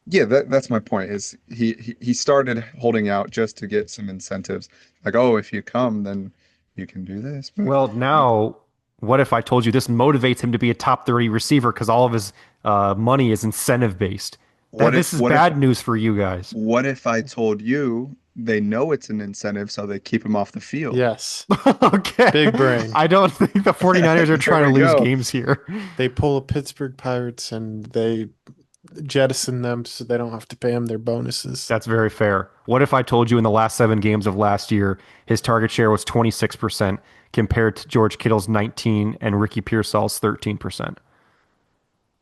Yeah, that's my point is he started holding out just to get some incentives. Like, oh, if you come, then you can do this. But Well, now, what if I told you this motivates him to be a top 30 receiver because all of his money is incentive based? That what if this is what if bad news for you guys. what if I told you they know it's an incentive, so they keep him off the field? yes. Okay. Big brain. I don't think the 49ers are There trying to we lose go. games here. They pull a Pittsburgh Pirates and they jettison them so they don't have to pay them their bonuses. That's very fair. What if I told you in the last 7 games of last year, his target share was 26% compared to George Kittle's 19 and Ricky Pearsall's 13%?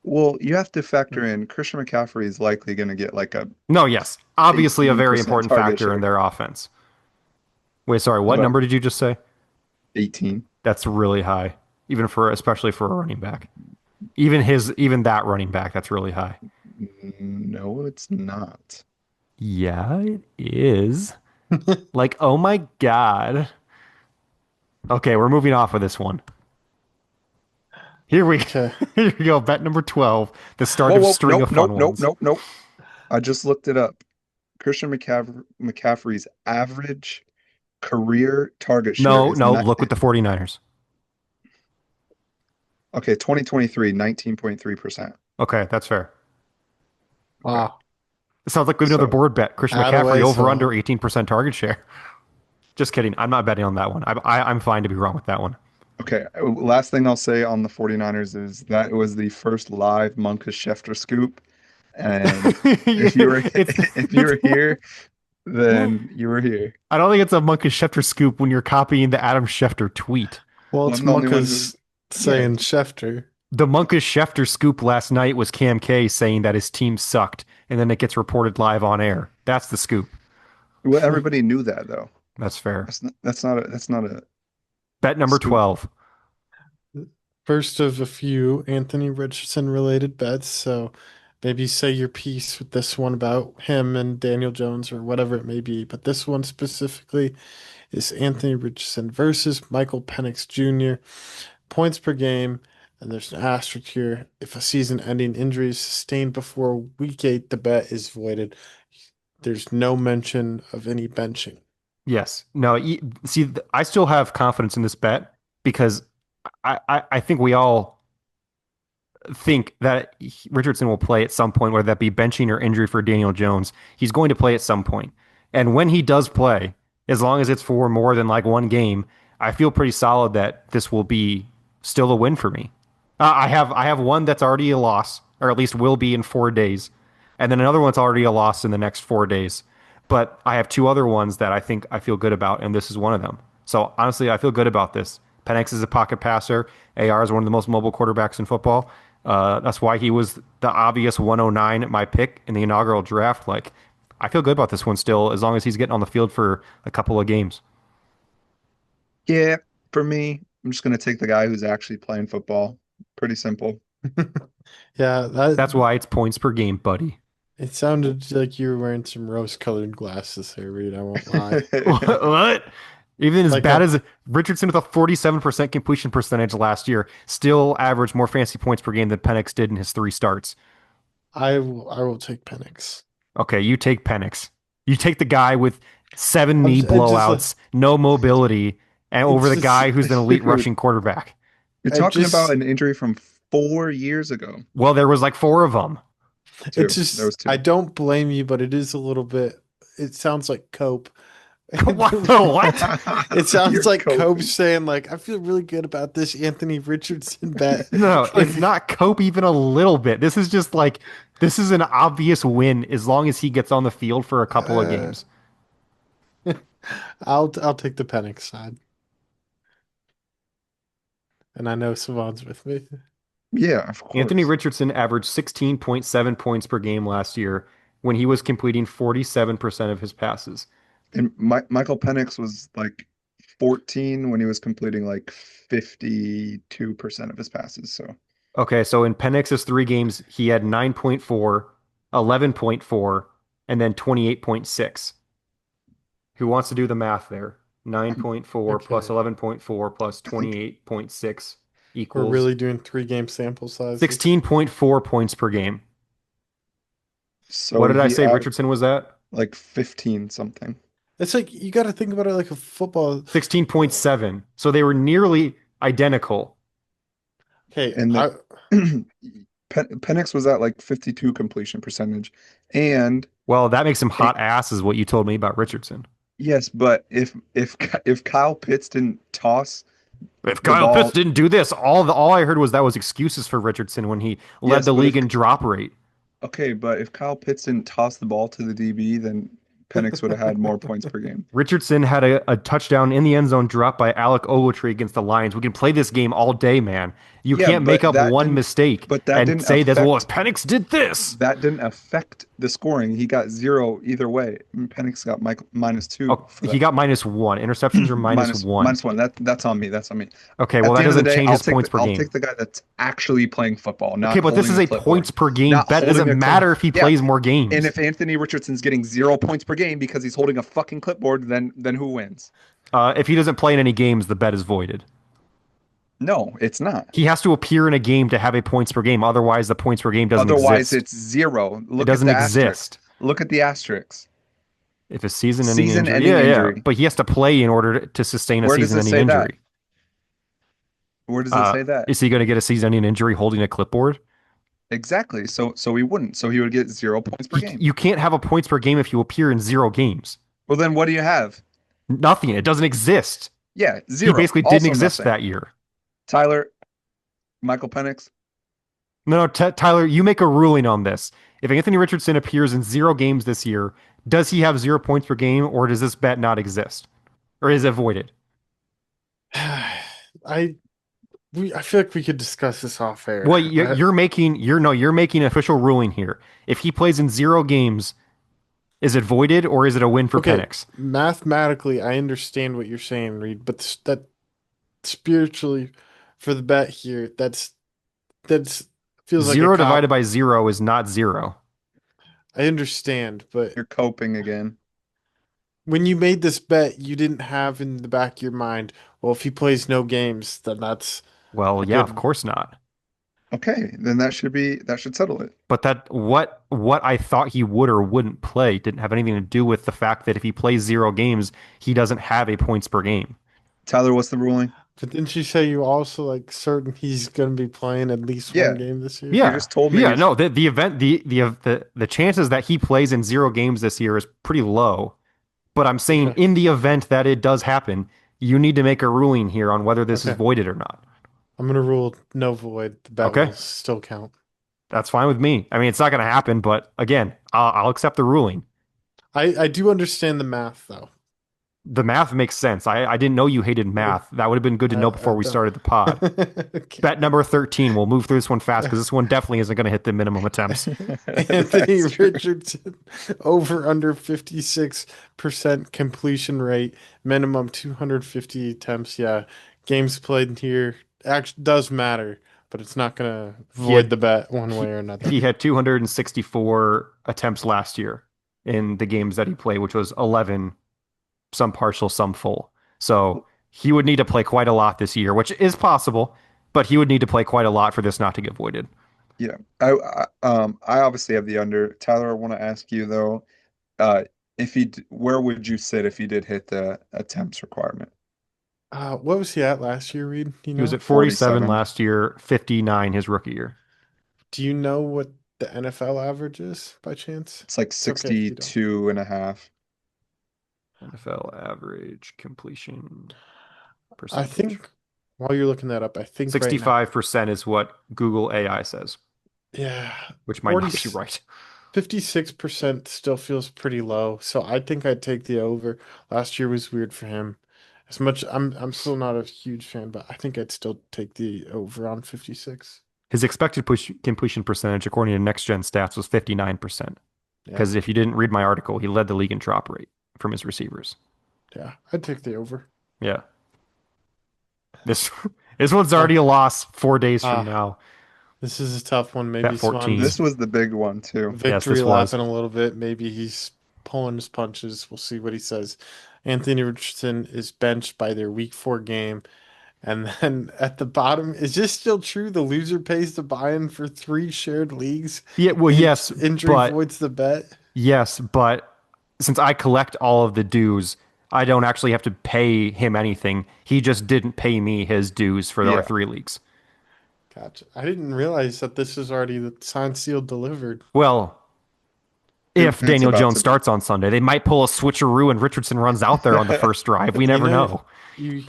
Well, you have to factor in Christian McCaffrey is likely going to get like a No, yes. Obviously a very 18% important target factor in share. their offense. Wait, sorry, what About number did you just say? 18. That's really high, even for especially for a running back. Even that running back, that's really high. No, it's not. Yeah, it is. Like, oh my God. Okay, we're moving off of this one. Here we Okay. here we go. Bet number 12, the start Whoa, of whoa, string nope, of nope, fun nope, ones. nope, nope. I just looked it up. McCaffrey's average career target share No, is no, not look with the 49ers. okay, 2023, 19.3%. Okay, that's fair. Okay. Wow. It sounds like we have another So, board bet. Christian Add McCaffrey away, over under so 18% target share. Just kidding. I'm not betting on that one. I'm fine to be wrong with that one. okay, last thing I'll say on the 49ers is that it was the first live Monka Schefter scoop. And if you were It's if you it's were here, then you were here. I don't think it's a Monka Schefter scoop when you're copying the Adam Schefter tweet. well, Well, it's I'm the only one who, Monka's yeah. saying Schefter. The Monka Schefter scoop last night was Cam K saying that his team sucked, and then it gets reported live on air. That's the scoop. Well, everybody knew that though. That's fair. That's not a Bet number scoop. 12. First of a few Anthony Richardson related bets. So maybe say your piece with this one about him and Daniel Jones or whatever it may be. But this one specifically is Anthony Richardson versus Michael Penix Jr. Points per game. And there's an asterisk here. If a season-ending injury is sustained before week 8, the bet is voided. There's no mention of any benching. Yes. No, see, I still have confidence in this bet because I think we all think that Richardson will play at some point, whether that be benching or injury for Daniel Jones. He's going to play at some point. And when he does play, as long as it's for more than like one game, I feel pretty solid that this will be still a win for me. I have one that's already a loss, or at least will be in 4 days, and then another one's already a loss in the next 4 days. But I have two other ones that I think I feel good about, and this is one of them. So honestly, I feel good about this. Penix is a pocket passer. AR is one of the most mobile quarterbacks in football. That's why he was the obvious 109 at my pick in the inaugural draft. Like, I feel good about this one still, as long as he's getting on the field for a couple of games. Yeah, for me, I'm just gonna take the guy who's actually playing football. Pretty simple. Yeah, That's that why it's points per game, buddy. it sounded like you were wearing some rose-colored glasses there, Reed. I won't lie. What? Even as Like bad how as Richardson with a 47% completion percentage last year, still averaged more fantasy points per game than Penix did in his 3 starts. I will take Penix. Okay, you take Penix. You take the guy with seven I'm knee I just like blowouts, no mobility, and over it's the just guy who's an elite Dude, rushing quarterback. you're I talking about just an injury from 4 years ago. Well, there was like four of them. it's There was just I two. don't blame you, but it is a little bit it sounds like cope. What the what? It sounds You're like Cope coping. saying like I feel really good about this Anthony Richardson bet. No, Like it's not cope even a little bit. This is just like this is an obvious win as long as he gets on the field for a couple of uh, games. I'll take the Penix side. And I know Savant's with me. Yeah, of Anthony course. Richardson averaged 16.7 points per game last year when he was completing 47% of his passes. And Michael Penix was like 14 when he was completing like 52% of his passes. So Okay, so in Penix's 3 games, he had 9.4, 11.4, and then 28.6. Who wants to do the math there? 9.4 plus Okay. 11.4 plus I think 28.6 We're equals really doing 3 game sample sizes. 16.4 points per game. so. What did I He say had Richardson was at? like 15 something. It's like you got to think about it like a football. 16.7. So they were nearly identical. Okay, And then Penix was at like 52 completion percentage. And Well, that makes him eh, hot ass, is what you told me about Richardson. yes, but if Kyle Pitts didn't toss If the Kyle Pitts ball, didn't do this, all I heard was that was excuses for Richardson when he led yes, the but league if in drop rate. okay, but if Kyle Pitts didn't toss the ball to the DB, then Penix would have had more points per game. Richardson had a touchdown in the end zone dropped by Alec Ogletree against the Lions. We can play this game all day, man. You Yeah, can't make up one mistake but that and didn't say this, well, if affect Penix did this. that didn't affect the scoring. He got 0 either way. Penix got -2 Oh, for he that. got -1. Interceptions are -1. Minus one. That's on me. That's on me. Okay, well, At that the end of the doesn't day, change his points per I'll game. take the guy that's actually playing football, Okay, not but this holding is a a clipboard. points per game Not bet. It holding doesn't a clip. matter if he Yeah. plays more And games. if Anthony Richardson's getting 0 points per game because he's holding a fucking clipboard, then who wins? If he doesn't play in any games, the bet is voided. No, it's not. He has to appear in a game to have a points per game. Otherwise, the points per game doesn't Otherwise, exist. it's 0. It Look at doesn't the asterisk. exist. Look at the asterisk. If a season-ending injury, Season-ending yeah, injury. but he has to play in order to sustain a Where does it season-ending say that? injury. Where does it say that? Is he going to get a season-ending injury holding a clipboard? Exactly. So he wouldn't. So he would get 0 points per game. You can't have a points per game if you appear in 0 games. Well, then what do you have? Nothing. It doesn't exist. Yeah, 0. He basically Also didn't exist nothing. that year. Tyler, Michael Penix. No, Tyler, you make a ruling on this. If Anthony Richardson appears in 0 games this year, does he have 0 points per game, or does this bet not exist? Or is it voided? I feel like we could discuss this off air. Well, you're making an official ruling here. If he plays in 0 games, is it voided or is it a win for Okay, Penix? mathematically, I understand what you're saying, Reed, but that spiritually, for the bet here, that's feels like a 0 cop. divided by 0 is not 0. I understand, but You're coping again. when you made this bet, you didn't have in the back of your mind, well, if he plays no games, then that's Well, a yeah, good- of course not. Okay, then that should settle it. But that what I thought he would or wouldn't play didn't have anything to do with the fact that if he plays 0 games, he doesn't have a points per game. Tyler, what's the ruling? But didn't you say you also like certain he's going to be playing at least Yeah. one game this year? Yeah, You just told me. Yeah, no, the event, the chances that he plays in 0 games this year is pretty low. But I'm saying Okay. in the event that it does happen, you need to make a ruling here on whether this is Okay. voided or not. I'm going to rule no void. The bet Okay. will still count. That's fine with me. I mean, it's not going to happen, but again, I'll accept the ruling. I do understand the math, though. The math makes sense. I didn't know you hated math. That would have been good to know before we don't. started the pod. Okay. Bet number 13. We'll move through this one fast because this one definitely isn't going to hit the minimum attempts. Anthony Richardson over under 56% completion rate, minimum 250 attempts. Yeah, games played here actually does matter, but it's not gonna void the bet one way or another. He had 264 attempts last year in the games that he played, which was 11, some partial, some full. So he would need to play quite a lot this year, which is possible, but he would need to play quite a lot for this not to get voided. Yeah, I obviously have the under. Tyler, I want to ask you though, where would you sit if he did hit the attempts requirement? What was he at last year, Reed? He was at 47 47. last year, 59 his rookie year. Do you know what the NFL average is by chance? It's like okay if you don't. 62 and a half. NFL average completion I percentage. think while you're looking that up, I think right now- 65% is what Google AI says, yeah, which might not 40 be right. 56% still feels pretty low, so I think I'd take the over. Last year was weird for him. As much I'm still not a huge fan, but I think I'd still take the over on 56. His expected completion percentage, according to Next Gen Stats, was 59%. Yeah. Because if you didn't read my article, he led the league in drop rate from his receivers. Yeah, I'd take the over. Yeah. This one's already a loss 4 days from now. This is a tough one. Maybe Bet 14. Cevan's This was the big one too. Yes, victory this was. lapping a little bit. Maybe he's pulling his punches. We'll see what he says. Anthony Richardson is benched by their week 4 game. And then at the bottom, is this still true? The loser pays the buy-in for 3 shared leagues. Yeah, well, yes, Injury but voids the bet. yes, but since I collect all of the dues, I don't actually have to pay him anything. He just didn't pay me his dues for our Yeah. 3 leagues. Gotcha. I didn't realize that this is already the signed, sealed, delivered. Well, if It's Daniel about Jones to- starts on Sunday, they might pull a switcheroo and Richardson runs out there on the first drive. We never know. You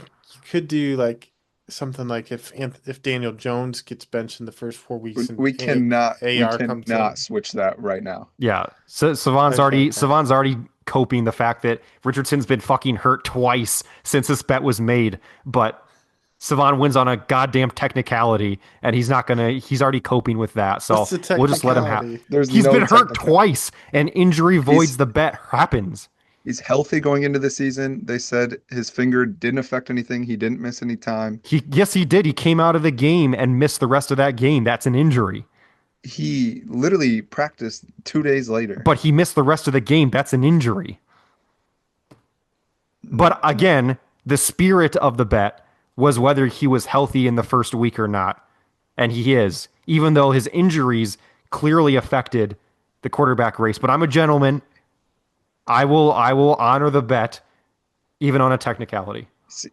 could do like something like if Daniel Jones gets benched in the first 4 weeks, and We AR comes in. cannot switch that right now. Yeah, so Cevan's Okay, already okay. coping the fact that Richardson's been fucking hurt twice since this bet was made, but Cevan wins on a goddamn technicality, and he's already coping with that. What's So the we'll just let him have. technicality? There's He's no been hurt technical. twice, and injury voids He's the bet happens. he's healthy going into the season. They said his finger didn't affect anything. He didn't miss any time. Yes, he did. He came out of the game and missed the rest of that game. That's an injury. He literally practiced 2 days later. But he missed the rest of the game. That's an injury. But No. again, the spirit of the bet was whether he was healthy in the first week or not. And he is, even though his injuries clearly affected the quarterback race. But I'm a gentleman. I will honor the bet even on a technicality.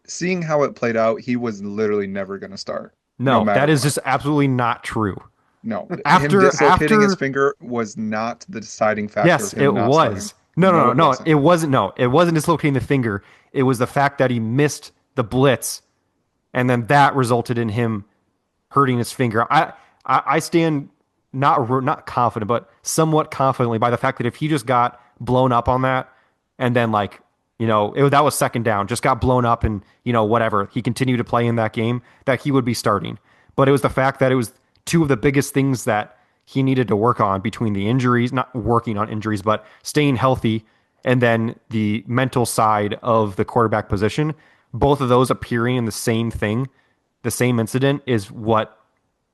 Seeing how it played out, he was literally never going to start, no No, matter that is what. just absolutely not true. No, him After dislocating his after finger was not the deciding factor Yes, of it him not starting. was. No, no, No, no, it no. wasn't. It wasn't. No, it wasn't dislocating the finger. It was the fact that he missed the blitz, and then that resulted in him hurting his finger. I stand not confident, but somewhat confidently by the fact that if he just got blown up on that, and then that was second down, just got blown up, and whatever, he continued to play in that game, that he would be starting. But it was the fact that it was two of the biggest things that he needed to work on between the injuries, not working on injuries, but staying healthy, and then the mental side of the quarterback position. Both of those appearing in the same thing, the same incident, is what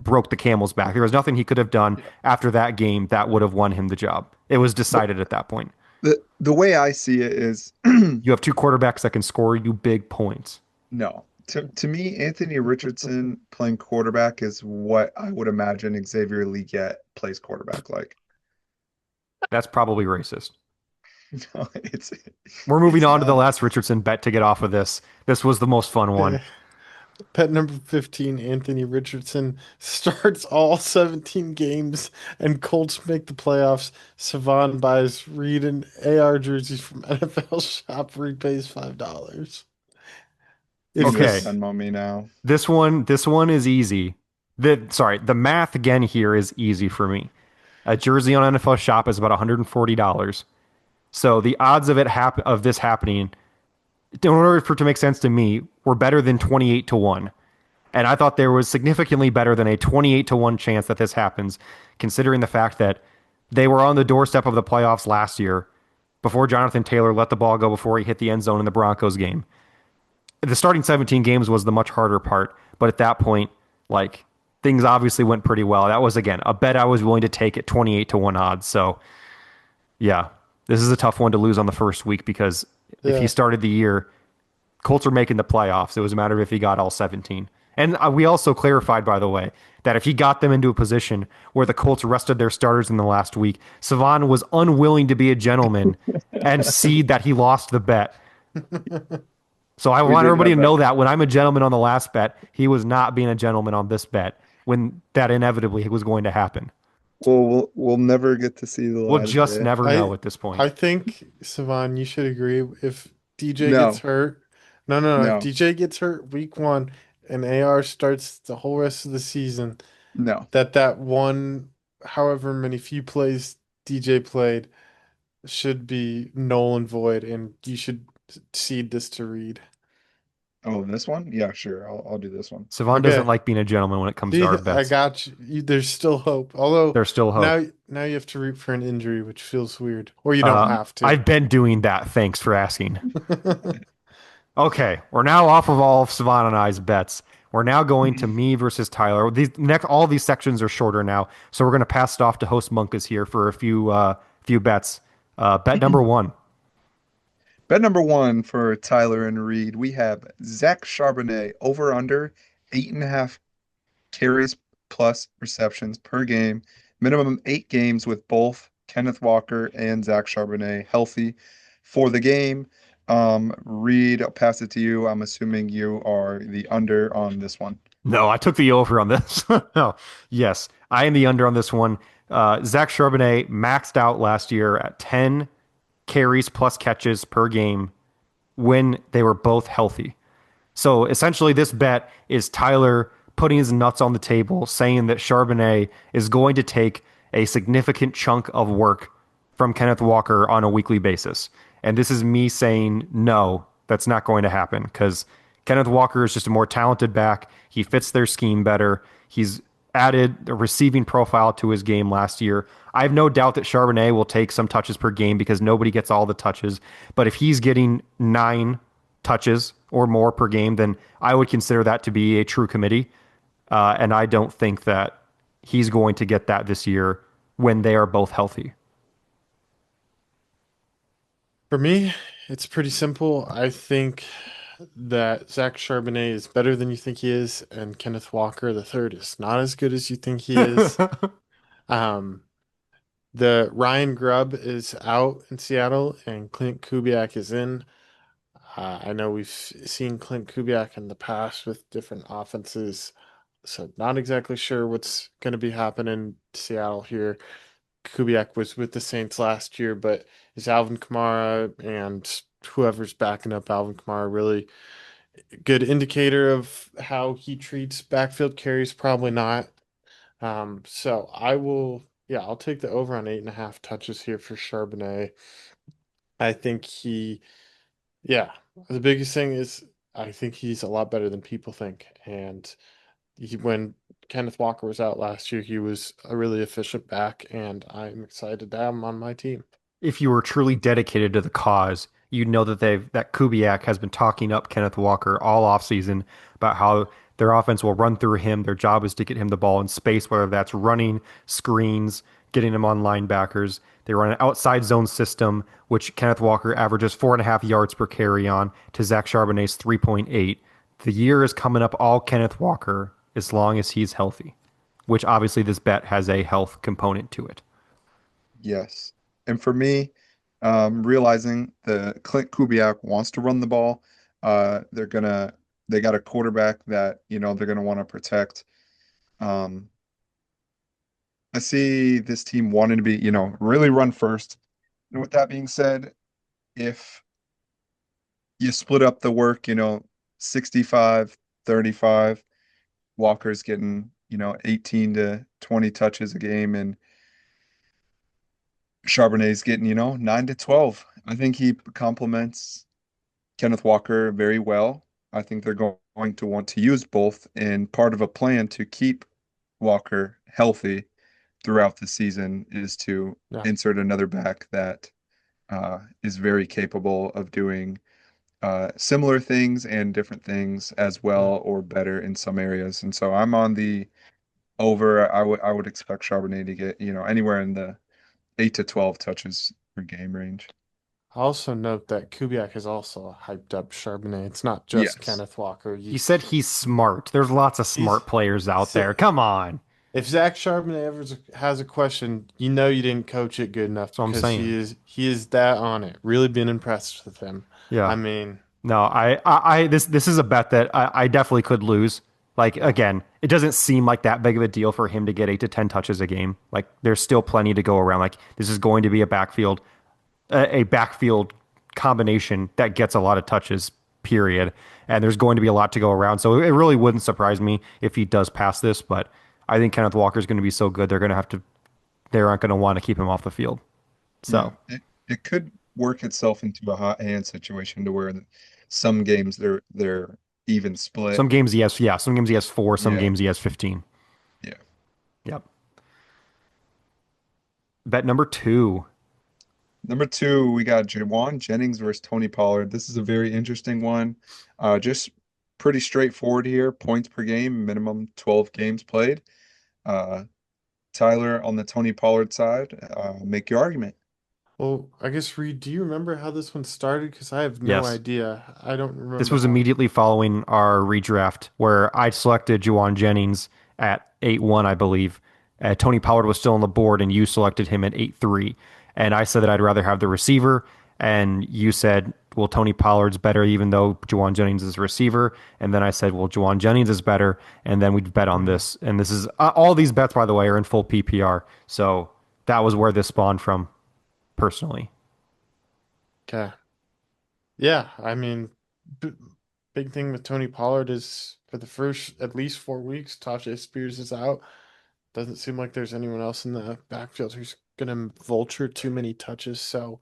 broke the camel's back. There was nothing he could have done Yeah. after that game that would have won him the job. It was But decided at that point. the way I see it is You have two quarterbacks that can score you big points. no. To me, Anthony Richardson playing quarterback is what I would imagine Xavier Legette plays quarterback like. That's probably racist. No, We're moving it's on to the not. last Richardson bet to get off of this. This was the most fun one. Okay. Bet number 15, Anthony Richardson starts all 17 games and Colts make the playoffs. Cevan buys Reed and AR jerseys from NFL Shop, repays $5. You If can Okay. this, Venmo me now. This one is easy. The math again here is easy for me. A jersey on NFL Shop is about $140. So the odds of this happening, in order for it to make sense to me, were better than 28 to 1. And I thought there was significantly better than a 28 to 1 chance that this happens, considering the fact that they were on the doorstep of the playoffs last year before Jonathan Taylor let the ball go before he hit the end zone in the Broncos game. The starting 17 games was the much harder part, but at that point, things obviously went pretty well. That was, again, a bet I was willing to take at 28 to 1 odds. So, yeah, this is a tough one to lose on the first week because if he yeah, started the year, Colts are making the playoffs. It was a matter of if he got all 17. And we also clarified, by the way, that if he got them into a position where the Colts rested their starters in the last week, Cevan was unwilling to be a gentleman and cede that he lost the bet. So I We want did everybody have to that. know that when I'm a gentleman on the last bet, he was not being a gentleman on this bet when that inevitably was going to happen. Well, we'll never get to see the We'll last just day. never know I at this point. I think Savan, you should agree if DJ gets No, hurt. No, no, no. If no, DJ gets hurt week one and AR starts the whole rest of the season, no. that one, however many few plays DJ played should be null and void, and you should cede this to Reed. Oh, this one? Yeah, sure. I'll do this one. Savon doesn't Okay. like being a gentleman when it comes to See, our I bets. got you. There's still hope. Although There's still hope. now you have to root for an injury, which feels weird. Or you don't have to. I've been doing that. Thanks for asking. Okay, we're now off of all of Savon and I's bets. We're now going to me versus Tyler. All these sections are shorter now, so we're going to pass it off to host Monkas here for a few bets. Bet number one. Bet number one for Tyler and Reed. We have Zach Charbonnet over under 8.5 carries plus receptions per game. Minimum 8 games with both Kenneth Walker and Zach Charbonnet healthy for the game. Reed, I'll pass it to you. I'm assuming you are the under on this one. No, I took the over on this. No, yes, I am the under on this one. Zach Charbonnet maxed out last year at 10 carries plus catches per game when they were both healthy. So essentially, this bet is Tyler putting his nuts on the table, saying that Charbonnet is going to take a significant chunk of work from Kenneth Walker on a weekly basis. And this is me saying, no, that's not going to happen because Kenneth Walker is just a more talented back. He fits their scheme better. He's added a receiving profile to his game last year. I have no doubt that Charbonnet will take some touches per game because nobody gets all the touches. But if he's getting 9 touches or more per game, then I would consider that to be a true committee. And I don't think that he's going to get that this year when they are both healthy. For me, it's pretty simple. I think that Zach Charbonnet is better than you think he is, and Kenneth Walker the third is not as good as you think he is. Um, the Ryan Grubb is out in Seattle, and Clint Kubiak is in. I know we've seen Clint Kubiak in the past with different offenses, so not exactly sure what's going to be happening in Seattle here. Kubiak was with the Saints last year, but is Alvin Kamara and whoever's backing up Alvin Kamara really a good indicator of how he treats backfield carries? Probably not. So I will, yeah, I'll take the over on 8.5 touches here for Charbonnet. I think yeah, the biggest thing is I think he's a lot better than people think. And when Kenneth Walker was out last year, he was a really efficient back, and I'm excited to have him on my team. If you were truly dedicated to the cause, you'd know that Kubiak has been talking up Kenneth Walker all offseason about how their offense will run through him. Their job is to get him the ball in space, whether that's running, screens, getting him on linebackers. They run an outside zone system, which Kenneth Walker averages 4.5 yards per carry on to Zach Charbonnet's 3.8. The year is coming up all Kenneth Walker as long as he's healthy, which obviously this bet has a health component to it. Yes. And for me, realizing the Clint Kubiak wants to run the ball, they got a quarterback that, they're gonna want to protect. Um, I see this team wanting to be, really run first. And with that being said, if you split up the work, 65, 35, Walker's getting, 18 to 20 touches a game, and Charbonnet's getting, 9 to 12. I think he complements Kenneth Walker very well. I think they're going to want to use both, and part of a plan to keep Walker healthy throughout the season is to Yeah. insert another back that is very capable of doing similar things and different things as Yeah. well or better in some areas. And so I'm on the over. I would expect Charbonnet to get, anywhere in the 8 to 12 touches per game range. I also note that Kubiak has also hyped up Charbonnet. It's not just Yes. Kenneth Walker. He said he's smart. There's lots of He's smart players out so there. Come on. if Zach Charbonnet ever has a question, you know you didn't coach it good enough That's what I'm because saying. he is that on it. Really been impressed with him. Yeah. I mean, No, this is a bet that I definitely could lose. Like yeah, again, it doesn't seem like that big of a deal for him to get 8 to 10 touches a game. Like there's still plenty to go around. Like this is going to be a backfield combination that gets a lot of touches, period. And there's going to be a lot to go around. So it really wouldn't surprise me if he does pass this, but I think Kenneth Walker is going to be so good they aren't going to want to keep him off the field. Yeah. So It could work itself into a hot hand situation to where some games they're even split. some games he has, yeah, some games he has 4, some Yeah. games he has 15. Yeah. Yep. Bet number 2. Number two, we got Jawan Jennings versus Tony Pollard. This is a very interesting one. Just pretty straightforward here. Points per game, minimum 12 games played. Uh, Tyler on the Tony Pollard side, make your argument. well, I guess Reed, do you remember how this one started? Because I have no Yes. idea. I don't This remember was how. immediately following our redraft where I selected Juwan Jennings at 8-1, I believe. Tony Pollard was still on the board, and you selected him at 8-3. And I said that I'd rather have the receiver. And you said, well, Tony Pollard's better, even though Juwan Jennings is a receiver. And then I said, well, Juwan Jennings is better. And then we'd bet on Mhm. this. And this is all these bets, by the way, are in full PPR. So that was where this spawned from, personally. Okay. Yeah, I mean, b big thing with Tony Pollard is for the first at least 4 weeks, Tajay Spears is out. Doesn't seem like there's anyone else in the backfield who's gonna vulture too many touches. So,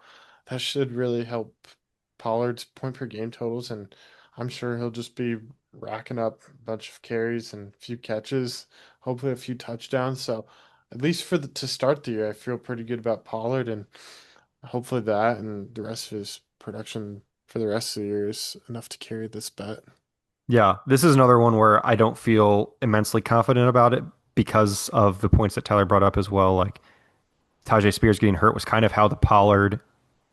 that should really help Pollard's point per game totals, and I'm sure he'll just be racking up a bunch of carries and a few catches, hopefully a few touchdowns. So at least for the to start the year, I feel pretty good about Pollard, and hopefully that and the rest of his production for the rest of the year is enough to carry this bet. Yeah, this is another one where I don't feel immensely confident about it because of the points that Tyler brought up as well. Like Tajay Spears getting hurt was kind of how the Pollard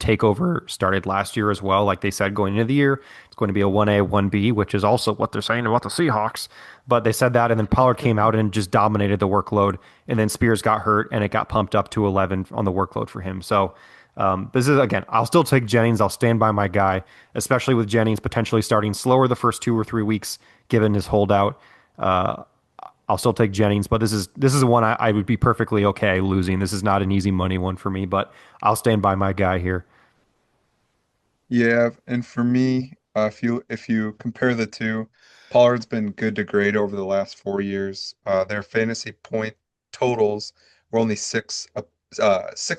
takeover started last year as well. Like they said going into the year, it's going to be a 1A, 1B, which is also what they're saying about the Seahawks. But they said that, and then Pollard came out and just dominated the workload. And then Spears got hurt, and it got pumped up to 11 on the workload for him. So this is, again, I'll still take Jennings. I'll stand by my guy, especially with Jennings potentially starting slower the first 2 or 3 weeks, given his holdout. Uh, I'll still take Jennings, but this is one I would be perfectly okay losing. This is not an easy money one for me, but I'll stand by my guy here. Yeah, and for me, if you compare the two, Pollard's been good to great over the last 4 years. Their fantasy point totals were only 6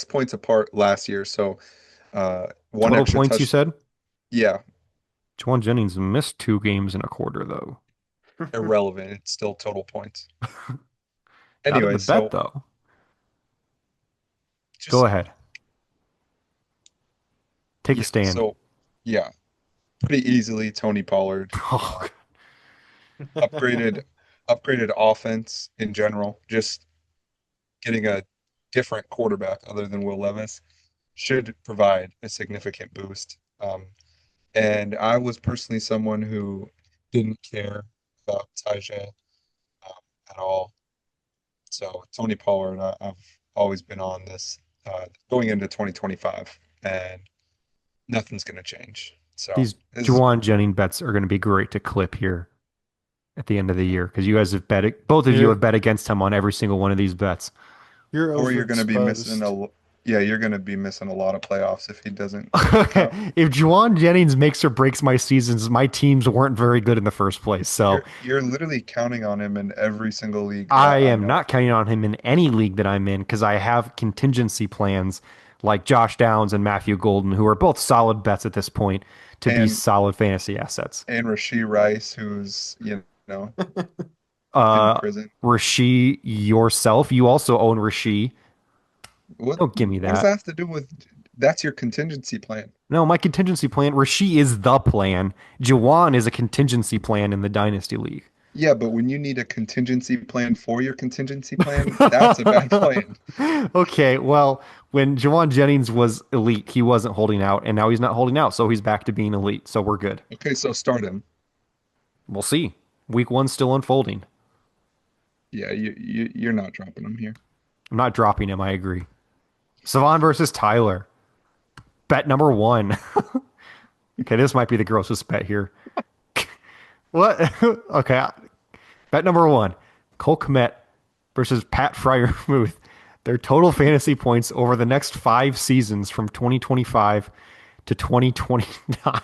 points apart last year. So one Total extra points, you touch. said? Yeah, Juwan Jennings missed 2 games in a quarter, though. irrelevant. It's still total points. Not in Anyway, the bet, so though. Go just ahead. Take a yeah, stand. so yeah, pretty easily Tony Pollard. Oh, Upgraded upgraded offense in general. Just getting a different quarterback other than Will Levis should provide a significant boost. And I was personally someone who didn't care about Tajay um, at all. So Tony Pollard, I've always been on this going into 2025, and nothing's going to change. So these this is, Juwan Jennings bets are going to be great to clip here at the end of the year because you guys have both of you have You're bet against him on every single one of these bets. you're or you're going to be missing overexposed. yeah, you're going to be missing a lot of playoffs if he doesn't work out. If Juwan Jennings makes or breaks my seasons, my teams weren't very good in the first place. So You're literally counting on him in every single league I that I am know. not counting on him in any league that I'm in because I have contingency plans like Josh Downs and Matthew Golden, who are both solid bets at this point to be And solid fantasy assets. Rasheed Rice, who's, in Uh, prison. Rasheed yourself, you also own Rasheed. What Don't give me what does that that. have to do with that's your contingency plan? No, my contingency plan, Rasheed is the plan. Jawan is a contingency plan in the Dynasty League. Yeah, but when you need a contingency plan for your contingency plan, that's a bad plan. Okay, well, when Jawan Jennings was elite, he wasn't holding out, and now he's not holding out, so he's back to being elite. So we're good. Okay, so start him. We'll see. Week one's still unfolding. Yeah, you're not dropping him here. I'm not dropping him, I agree. Cevan versus Tyler. Bet number one. Okay, this might be the grossest bet here. What? Okay, bet number one. Cole Kmet versus Pat Fryermuth. Their total fantasy points over the next 5 seasons from 2025 to 2029.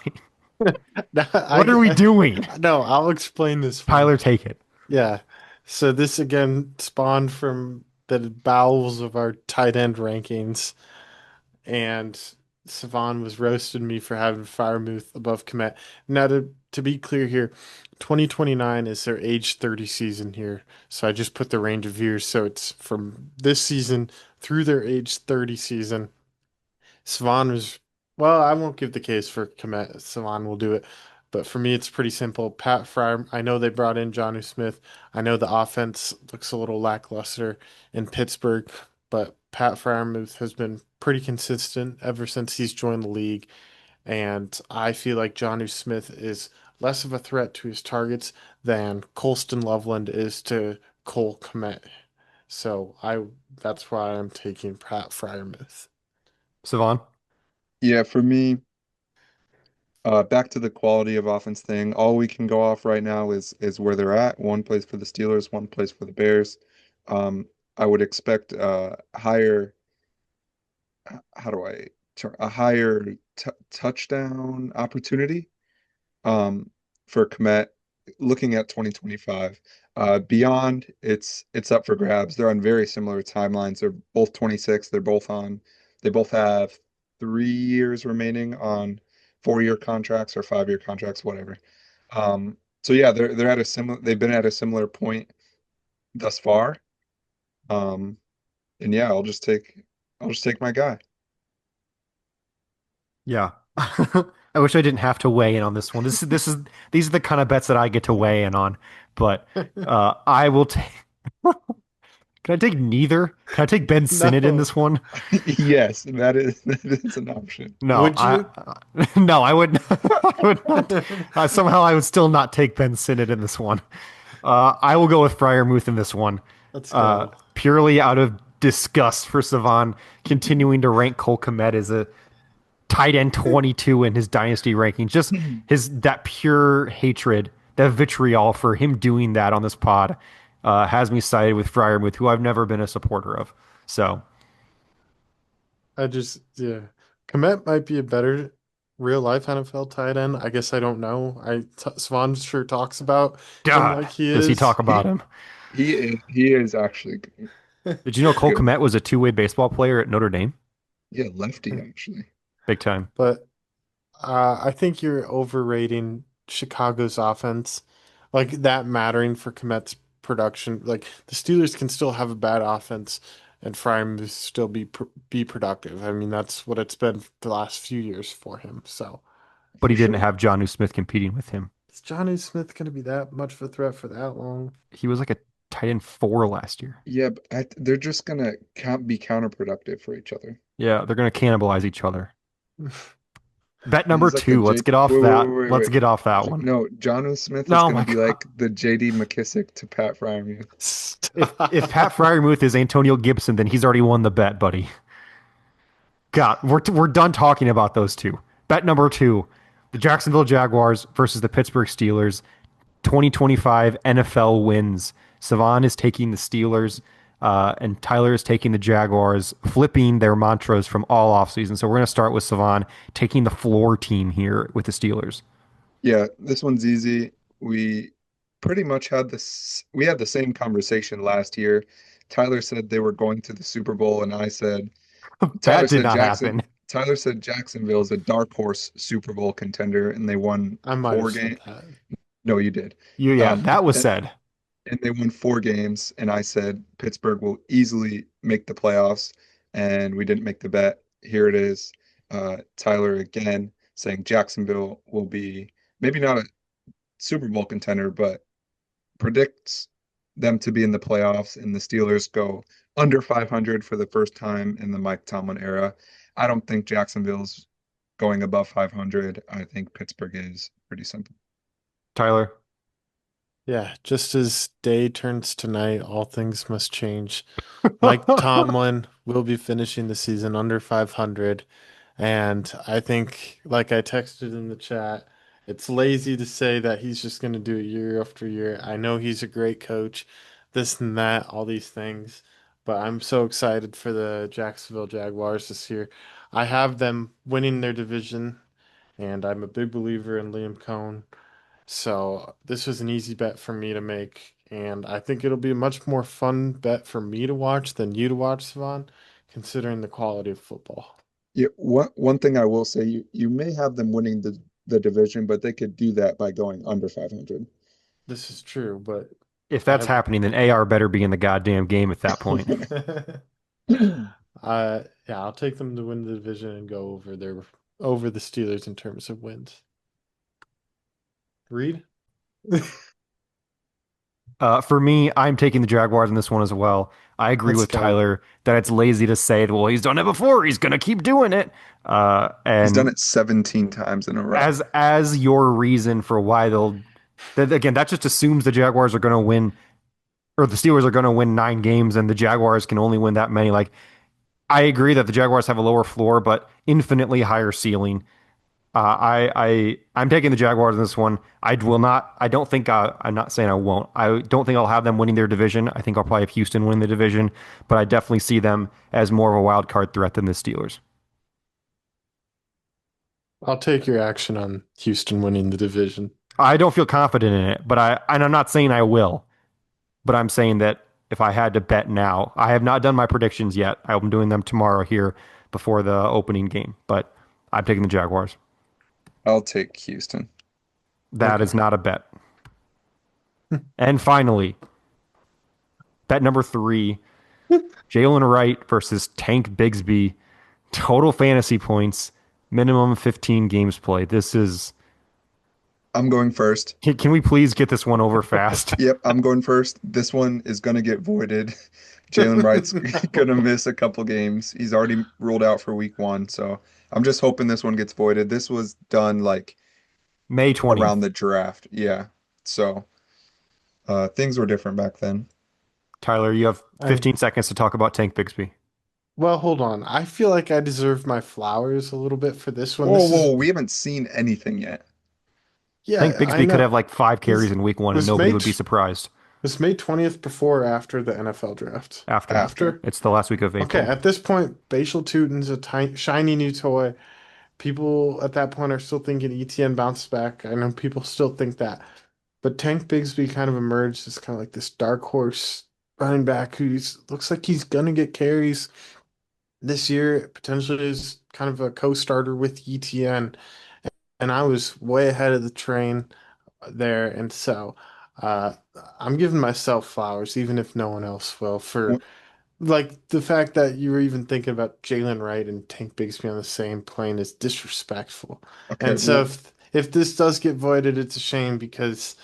What are we doing? No, I'll explain this one. Tyler, take it. Yeah. So this again spawned from the bowels of our tight end rankings, and Savan was roasting me for having Firemouth above Komet. Now to be clear here, 2029 is their age 30 season here. So I just put the range of years. So it's from this season through their age 30 season. Savan was, well, I won't give the case for Komet. Savan will do it. But for me, it's pretty simple. Pat Fryer, I know they brought in Jonnu Smith. I know the offense looks a little lackluster in Pittsburgh, but Pat Fryermuth has been pretty consistent ever since he's joined the league. And I feel like Jonnu Smith is less of a threat to his targets than Colston Loveland is to Cole Kmet. So that's why I'm taking Pat Fryermuth. Savan. Yeah, for me, back to the quality of offense thing. All we can go off right now is where they're at. One plays for the Steelers, one plays for the Bears. Um, I would expect higher. How do I turn a higher t touchdown opportunity um, for Komet looking at 2025. Beyond, it's up for grabs. They're on very similar timelines. They're both 26. They both have 3 years remaining on 4-year contracts or 5-year contracts, whatever. So yeah, they're at a similar they've been at a similar point thus far. Um, and yeah, I'll just take my guy. Yeah. I wish I didn't have to weigh in on this one. This is these are the kind of bets that I get to weigh in on. But I will take Can I take neither? Can I take Ben Sinnott in No. this one? Yes, that is an option. No, Would you? no, I would I would not. Somehow I would still not take Ben Sinnott in this one. I will go with Fryermuth in this one, Let's go. purely out of disgust for Cevan continuing to rank Cole Kmet as a tight end 22 in his dynasty ranking. Just his that pure hatred, that vitriol for him doing that on this pod, has me sided with Fryermuth, who I've never been a supporter of. So, Yeah. Komet might be a better real life NFL tight end. I guess I don't know. Swan sure talks about him God, like he does he is. talk about He him? he is actually Did you know Cole good. Kmet was a two-way baseball player at Notre Dame? Yeah, lefty actually. Big time. But I think you're overrating Chicago's offense, like that mattering for Komet's production. Like the Steelers can still have a bad offense and Fryman still be productive. I mean, that's what it's been the last few years for him. So But For he didn't sure. have John Smith competing with him. is Johnny Smith going to be that much of a threat for that long? He was like a tight end 4 last year. Yeah, but they're just gonna be counterproductive for each other. Yeah, they're going to cannibalize each other. Bet number He's like the two. J. Let's get off Wait, wait, that. wait, wait, Let's wait. get off that one. No, John Smith is Oh gonna my be God. like the J.D. McKissick to Pat Fryermuth. If Pat Stop. Fryermuth is Antonio Gibson, then he's already won the bet, buddy. God, we're done talking about those two. Bet number two: the Jacksonville Jaguars versus the Pittsburgh Steelers. 2025 NFL wins. Cevan is taking the Steelers, and Tyler is taking the Jaguars, flipping their mantras from all offseason. So we're going to start with Cevan taking the floor team here with the Steelers. Yeah, this one's easy. We pretty much had this. We had the same conversation last year. Tyler said they were going to the Super Bowl, and I said Tyler That did said not Jackson. happen. Tyler said Jacksonville is a dark horse Super Bowl contender, and they won I might have four said games. that. No, you did. Yeah, Um, that was and, said. and they won 4 games, and I said Pittsburgh will easily make the playoffs, and we didn't make the bet. Here it is. Tyler again saying Jacksonville will be maybe not a Super Bowl contender, but predicts them to be in the playoffs, and the Steelers go under 500 for the first time in the Mike Tomlin era. I don't think Jacksonville's going above 500. I think Pittsburgh is pretty simple. Tyler. Yeah, just as day turns to night, all things must change. Mike Tomlin will be finishing the season under 500. And I think, like I texted in the chat, it's lazy to say that he's just going to do it year after year. I know he's a great coach, this and that, all these things. But I'm so excited for the Jacksonville Jaguars this year. I have them winning their division, and I'm a big believer in Liam Cohn. So this was an easy bet for me to make, and I think it'll be a much more fun bet for me to watch than you to watch, Savon, considering the quality of football. Yeah, one thing I will say, you may have them winning the division, but they could do that by going under 500. This is true, but If I that's have happening, then AR better be in the goddamn game at that point. yeah, I'll take them to win the division and go over the Steelers in terms of wins. Reed? For me, I'm taking the Jaguars in this one as well. I agree Let's with go. Tyler that it's lazy to say, well, he's done it before. He's going to keep doing it. He's done And it 17 times in a row. as your reason for why again, that just assumes the Jaguars are going to win, or the Steelers are going to win 9 games, and the Jaguars can only win that many. Like, I agree that the Jaguars have a lower floor, but infinitely higher ceiling. I'm taking the Jaguars in this one. I will not. I don't think. I'm not saying I won't. I don't think I'll have them winning their division. I think I'll probably have Houston win the division, but I definitely see them as more of a wild card threat than the Steelers. I'll take your action on Houston winning the division. I don't feel confident in it, but I'm not saying I will, but I'm saying that if I had to bet now, I have not done my predictions yet. I'm doing them tomorrow here before the opening game, but I'm taking the Jaguars. I'll take Houston. That Okay. is not a bet. And finally, bet number 3, Jalen Wright versus Tank Bigsby. Total fantasy points, minimum 15 games played. This is. I'm going first. Can we please get this one over fast? Yep, I'm going first. This one is going to get voided. Jalen Wright's going to No. miss a couple games. He's already ruled out for week 1, so I'm just hoping this one gets voided. This was done like May around 20th. the draft. Yeah. So, things were different back then. Tyler, you have I 15 seconds to talk about Tank Bigsby. Well, hold on. I feel like I deserve my flowers a little bit for this one. Whoa, This is whoa, we haven't seen anything yet. Tank Yeah, I Bigsby could have know. like 5 carries Was in week 1 and was nobody May would be t surprised. was May 20th before or after the NFL draft? After. After. After? It's the last week of Okay, April. at this point, Bashal Tutin's a tiny, shiny new toy. People at that point are still thinking ETN bounced back. I know people still think that. But Tank Bigsby kind of emerged as kind of like this dark horse running back who's looks like he's gonna get carries this year, potentially is kind of a co-starter with ETN. And I was way ahead of the train there. And so uh, I'm giving myself flowers, even if no one else will, for Wh- like the fact that you were even thinking about Jalen Wright and Tank Bigsby on the same plane is disrespectful. Okay, And so well, if this does get voided, it's a shame because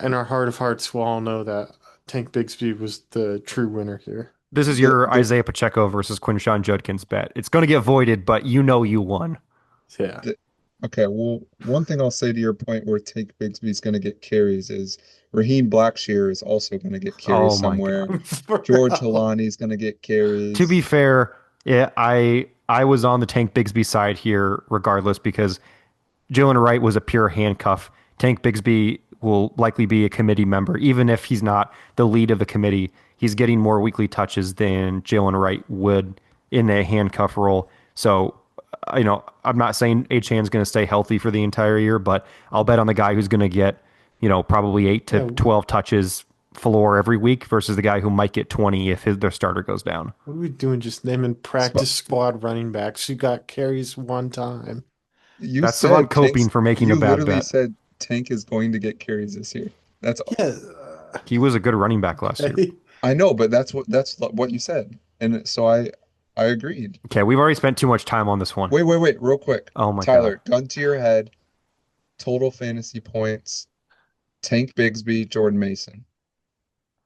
in our heart of hearts, we'll all know that Tank Bigsby was the true winner here. This is the your the Isaiah Pacheco versus Quinshawn Judkins bet. It's going to get voided, but you know you won. Yeah. the okay, well, one thing I'll say to your point where Tank Bigsby's going to get carries is Raheem Blackshear is also going to get carries Oh my God. somewhere. George Bro. Halani's going to get To be carries. fair, yeah, I was on the Tank Bigsby side here regardless because Jalen Wright was a pure handcuff. Tank Bigsby will likely be a committee member, even if he's not the lead of the committee. He's getting more weekly touches than Jalen Wright would in a handcuff role. So, I'm not saying Achan's going to stay healthy for the entire year, but I'll bet on the guy who's going to get, probably 8 to Yeah, 12 touches floor every week versus the guy who might get 20 if their starter goes down. what are we doing just naming So practice squad running backs who got carries one time? you That's Cevan said coping for making a you bad literally bet. said Tank is going to get carries this year. That's Yeah, He was a good running back last year. okay. I know, but that's what you said. And so I agreed. Okay, we've already spent too much time on this one. Wait, real quick. Oh my God. Tyler, gun to your head, total fantasy points, Tank Bigsby, Jordan Mason.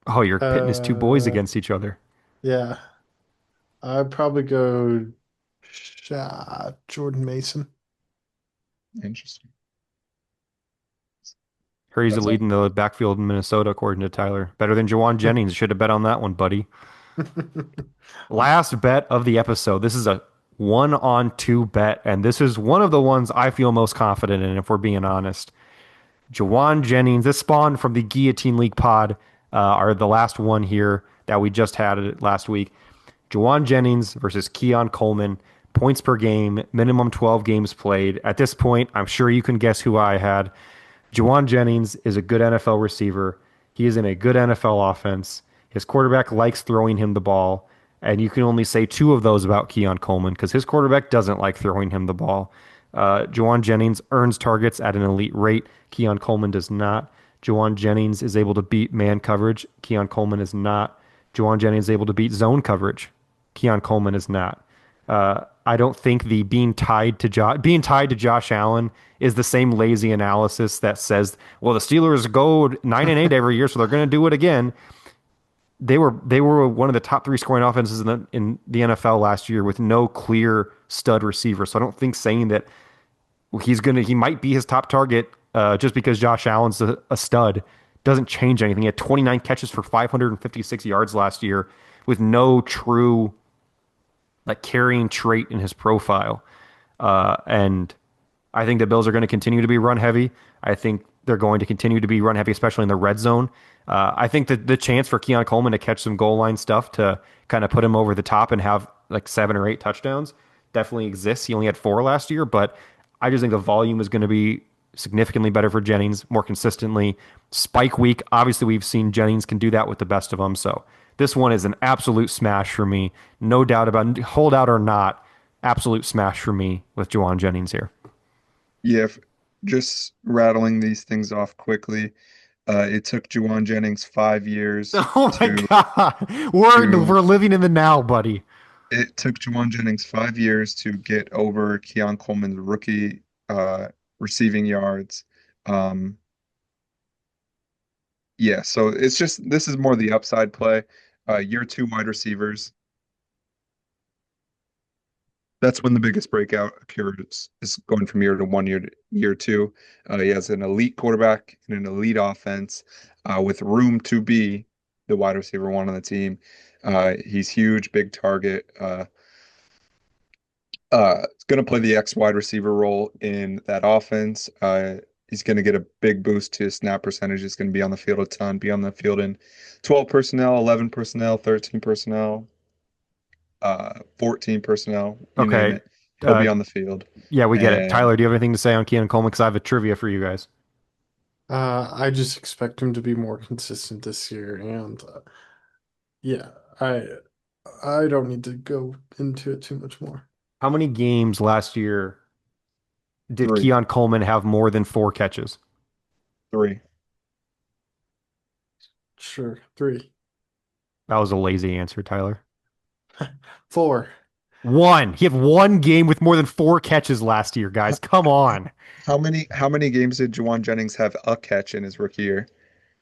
Oh, you're pitting his two boys Uh, against each other. yeah, I'd probably go Jordan Mason. Interesting. Heard he's the That's lead all. in the backfield in Minnesota, according to Tyler. Better than Jawan Jennings. Should have bet on that one, buddy. Last bet of the episode. This is a 1-on-2 bet, and this is one of the ones I feel most confident in, if we're being honest. Jawan Jennings, this spawned from the Guillotine League pod, are the last one here that we just had it last week. Jawan Jennings versus Keon Coleman, points per game, minimum 12 games played. At this point, I'm sure you can guess who I had. Jawan Jennings is a good NFL receiver. He is in a good NFL offense. His quarterback likes throwing him the ball. And you can only say two of those about Keon Coleman because his quarterback doesn't like throwing him the ball. Jawan Jennings earns targets at an elite rate. Keon Coleman does not. Jawan Jennings is able to beat man coverage. Keon Coleman is not. Jawan Jennings is able to beat zone coverage. Keon Coleman is not. I don't think the being tied to Josh Allen is the same lazy analysis that says, well, the Steelers go 9-8 every year, so they're going to do it again. They were one of the top 3 scoring offenses in the NFL last year with no clear stud receiver. So I don't think saying that he might be his top target just because Josh Allen's a stud doesn't change anything. He had 29 catches for 556 yards last year with no true like carrying trait in his profile. And I think the Bills are going to continue to be run heavy. I think they're going to continue to be run heavy, especially in the red zone. I think that the chance for Keon Coleman to catch some goal line stuff to kind of put him over the top and have like 7 or 8 touchdowns definitely exists. He only had 4 last year, but I just think the volume is going to be significantly better for Jennings more consistently. Spike week, obviously we've seen Jennings can do that with the best of them. So this one is an absolute smash for me. No doubt about it. Hold out or not. Absolute smash for me with Juwan Jennings here. Yeah, just rattling these things off quickly. It took Juwan Jennings 5 years Oh my to God. to We're living in the now, buddy. it took Juwan Jennings 5 years to get over Keon Coleman's rookie receiving yards. Um, yeah, so it's just this is more the upside play. Year two wide receivers. That's when the biggest breakout occurs is going from year to 1 year to year two. He has an elite quarterback and an elite offense with room to be the wide receiver one on the team. He's huge, big target. Going to play the X wide receiver role in that offense. He's going to get a big boost to his snap percentage. He's going to be on the field a ton, be on the field in 12 personnel, 11 personnel, 13 personnel, 14 personnel, you name Okay. it. He'll Uh, be on the field. yeah, we get it. And Tyler, do you have anything to say on Keon Coleman? Because I have a trivia for you guys. I just expect him to be more consistent this year, and yeah, I don't need to go into it too much more. How many games last year did three, Keon Coleman have more than four catches? three. Sure, three, That was a lazy answer, Tyler. four. One. He had one game with more than four catches last year, How, guys. Come on. how many games did Juwan Jennings have a catch in his rookie year?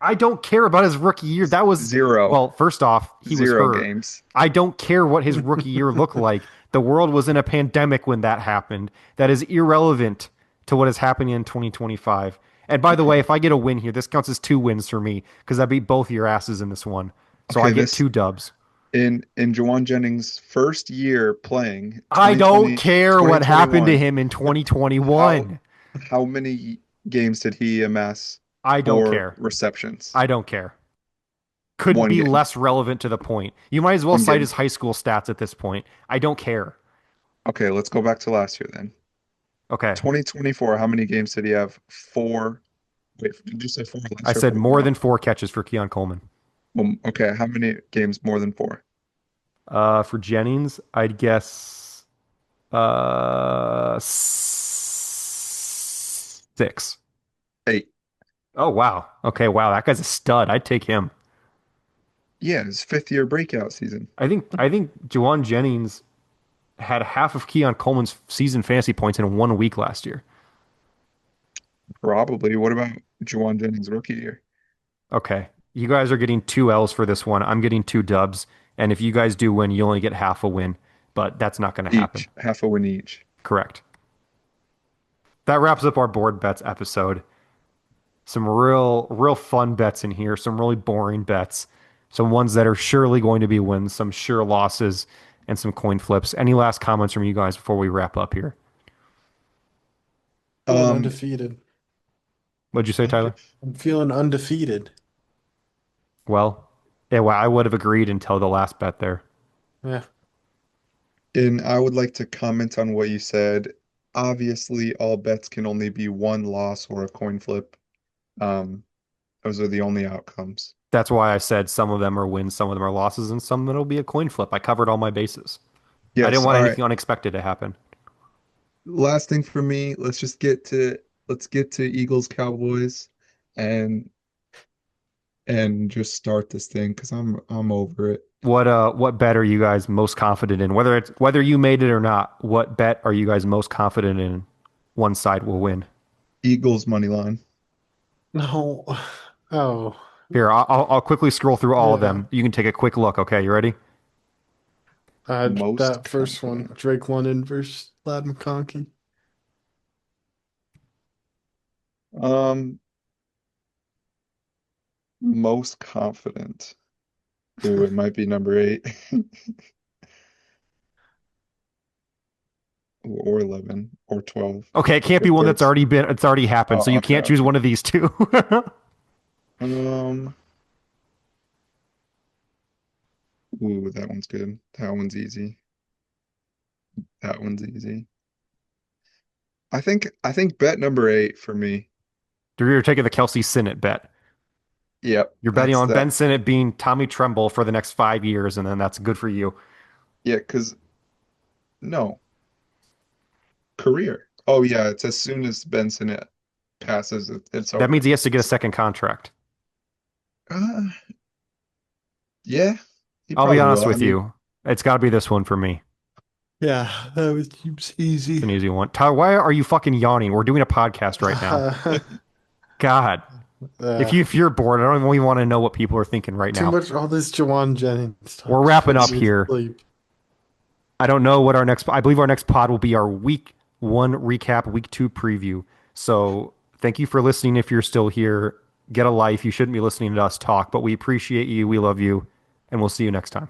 I don't care about his rookie year. That was, Zero. well, first off, he was Zero hurt. games. I don't care what his rookie year looked like. The world was in a pandemic when that happened. That is irrelevant to what is happening in 2025. And by the way, Okay. if I get a win here, this counts as two wins for me because I beat both your asses in this one. So I Okay, get this two dubs. in Juwan Jennings' first year playing, I don't 2020, care what happened to 2021, him in how 2021. how many games did he amass I don't for care. receptions? I don't care. Couldn't One be game. less relevant to the point. You might as well One cite game. his high school stats at this point. I don't care. Okay, let's go back to last year then. Okay. 2024, how many games did he have? Four. Wait, did you say four I last year or said four more now? than four catches for Keon Coleman. Okay, how many games more than four? For Jennings, I'd guess six. Eight. Oh wow. Okay, wow. That guy's a stud. I'd take him. Yeah, his fifth year breakout season. I think Juwan Jennings had half of Keon Coleman's season fantasy points in 1 week last year. Probably. What about Juwan Jennings' rookie year? Okay. You guys are getting two L's for this one. I'm getting two dubs. And if you guys do win, you only get half a win. But that's not going to happen. Each, half a win each. Correct. That wraps up our board bets episode. Some real fun bets in here, some really boring bets, some ones that are surely going to be wins, some sure losses, and some coin flips. Any last comments from you guys before we wrap up here? Feeling Um, undefeated. What'd you say, Tyler? I'm feeling undefeated. Well, yeah, well, I would have agreed until the last bet there. Yeah. and I would like to comment on what you said. Obviously, all bets can only be one loss or a coin flip. Um, those are the only outcomes. That's why I said some of them are wins, some of them are losses, and some that'll be a coin flip. I covered all my bases. I didn't Yes, want all right. anything unexpected to happen. Last thing for me, let's get to Eagles Cowboys and and just start this thing because I'm over it. What bet are you guys most confident in? Whether you made it or not, what bet are you guys most confident in one side will win? Eagles money line. No. Oh. Here, I'll quickly scroll through all of Yeah. them. You can take a quick look. Okay, you ready? Most That first one, confident. Drake London versus Lad McConkey. Um, most confident. Ooh, it might be number eight or 11 or 12 Okay, it can't or be one that's 13. already been it's already happened, so Oh, you okay, can't choose okay. one of these two. Um, ooh, that one's good. That one's easy. That one's easy. I think bet number eight for me. You're taking the Kelsey Sinnott bet. Yep, You're betting that's on Ben that. Sinnott being Tommy Tremble for the next 5 years, and then that's good for you. Yeah, because no. career. Oh yeah, it's as soon as Benson passes, it's That means over. he has to get a second contract. Uh, yeah, he I'll be probably honest will. I with mean, you. It's got to be this one for me. Yeah, that was seems It's easy. an easy one. Tyler, why are you fucking yawning? We're doing a podcast right now. God, Uh, if you're bored, I don't even want to know what people are thinking right too now. much all this Jawan Jennings We're talk just wrapping puts up me to here. sleep. I don't know what our next. I believe our next pod will be our week one recap, week two preview. So thank you for listening. If you're still here, get a life. You shouldn't be listening to us talk, but we appreciate you. We love you, and we'll see you next time.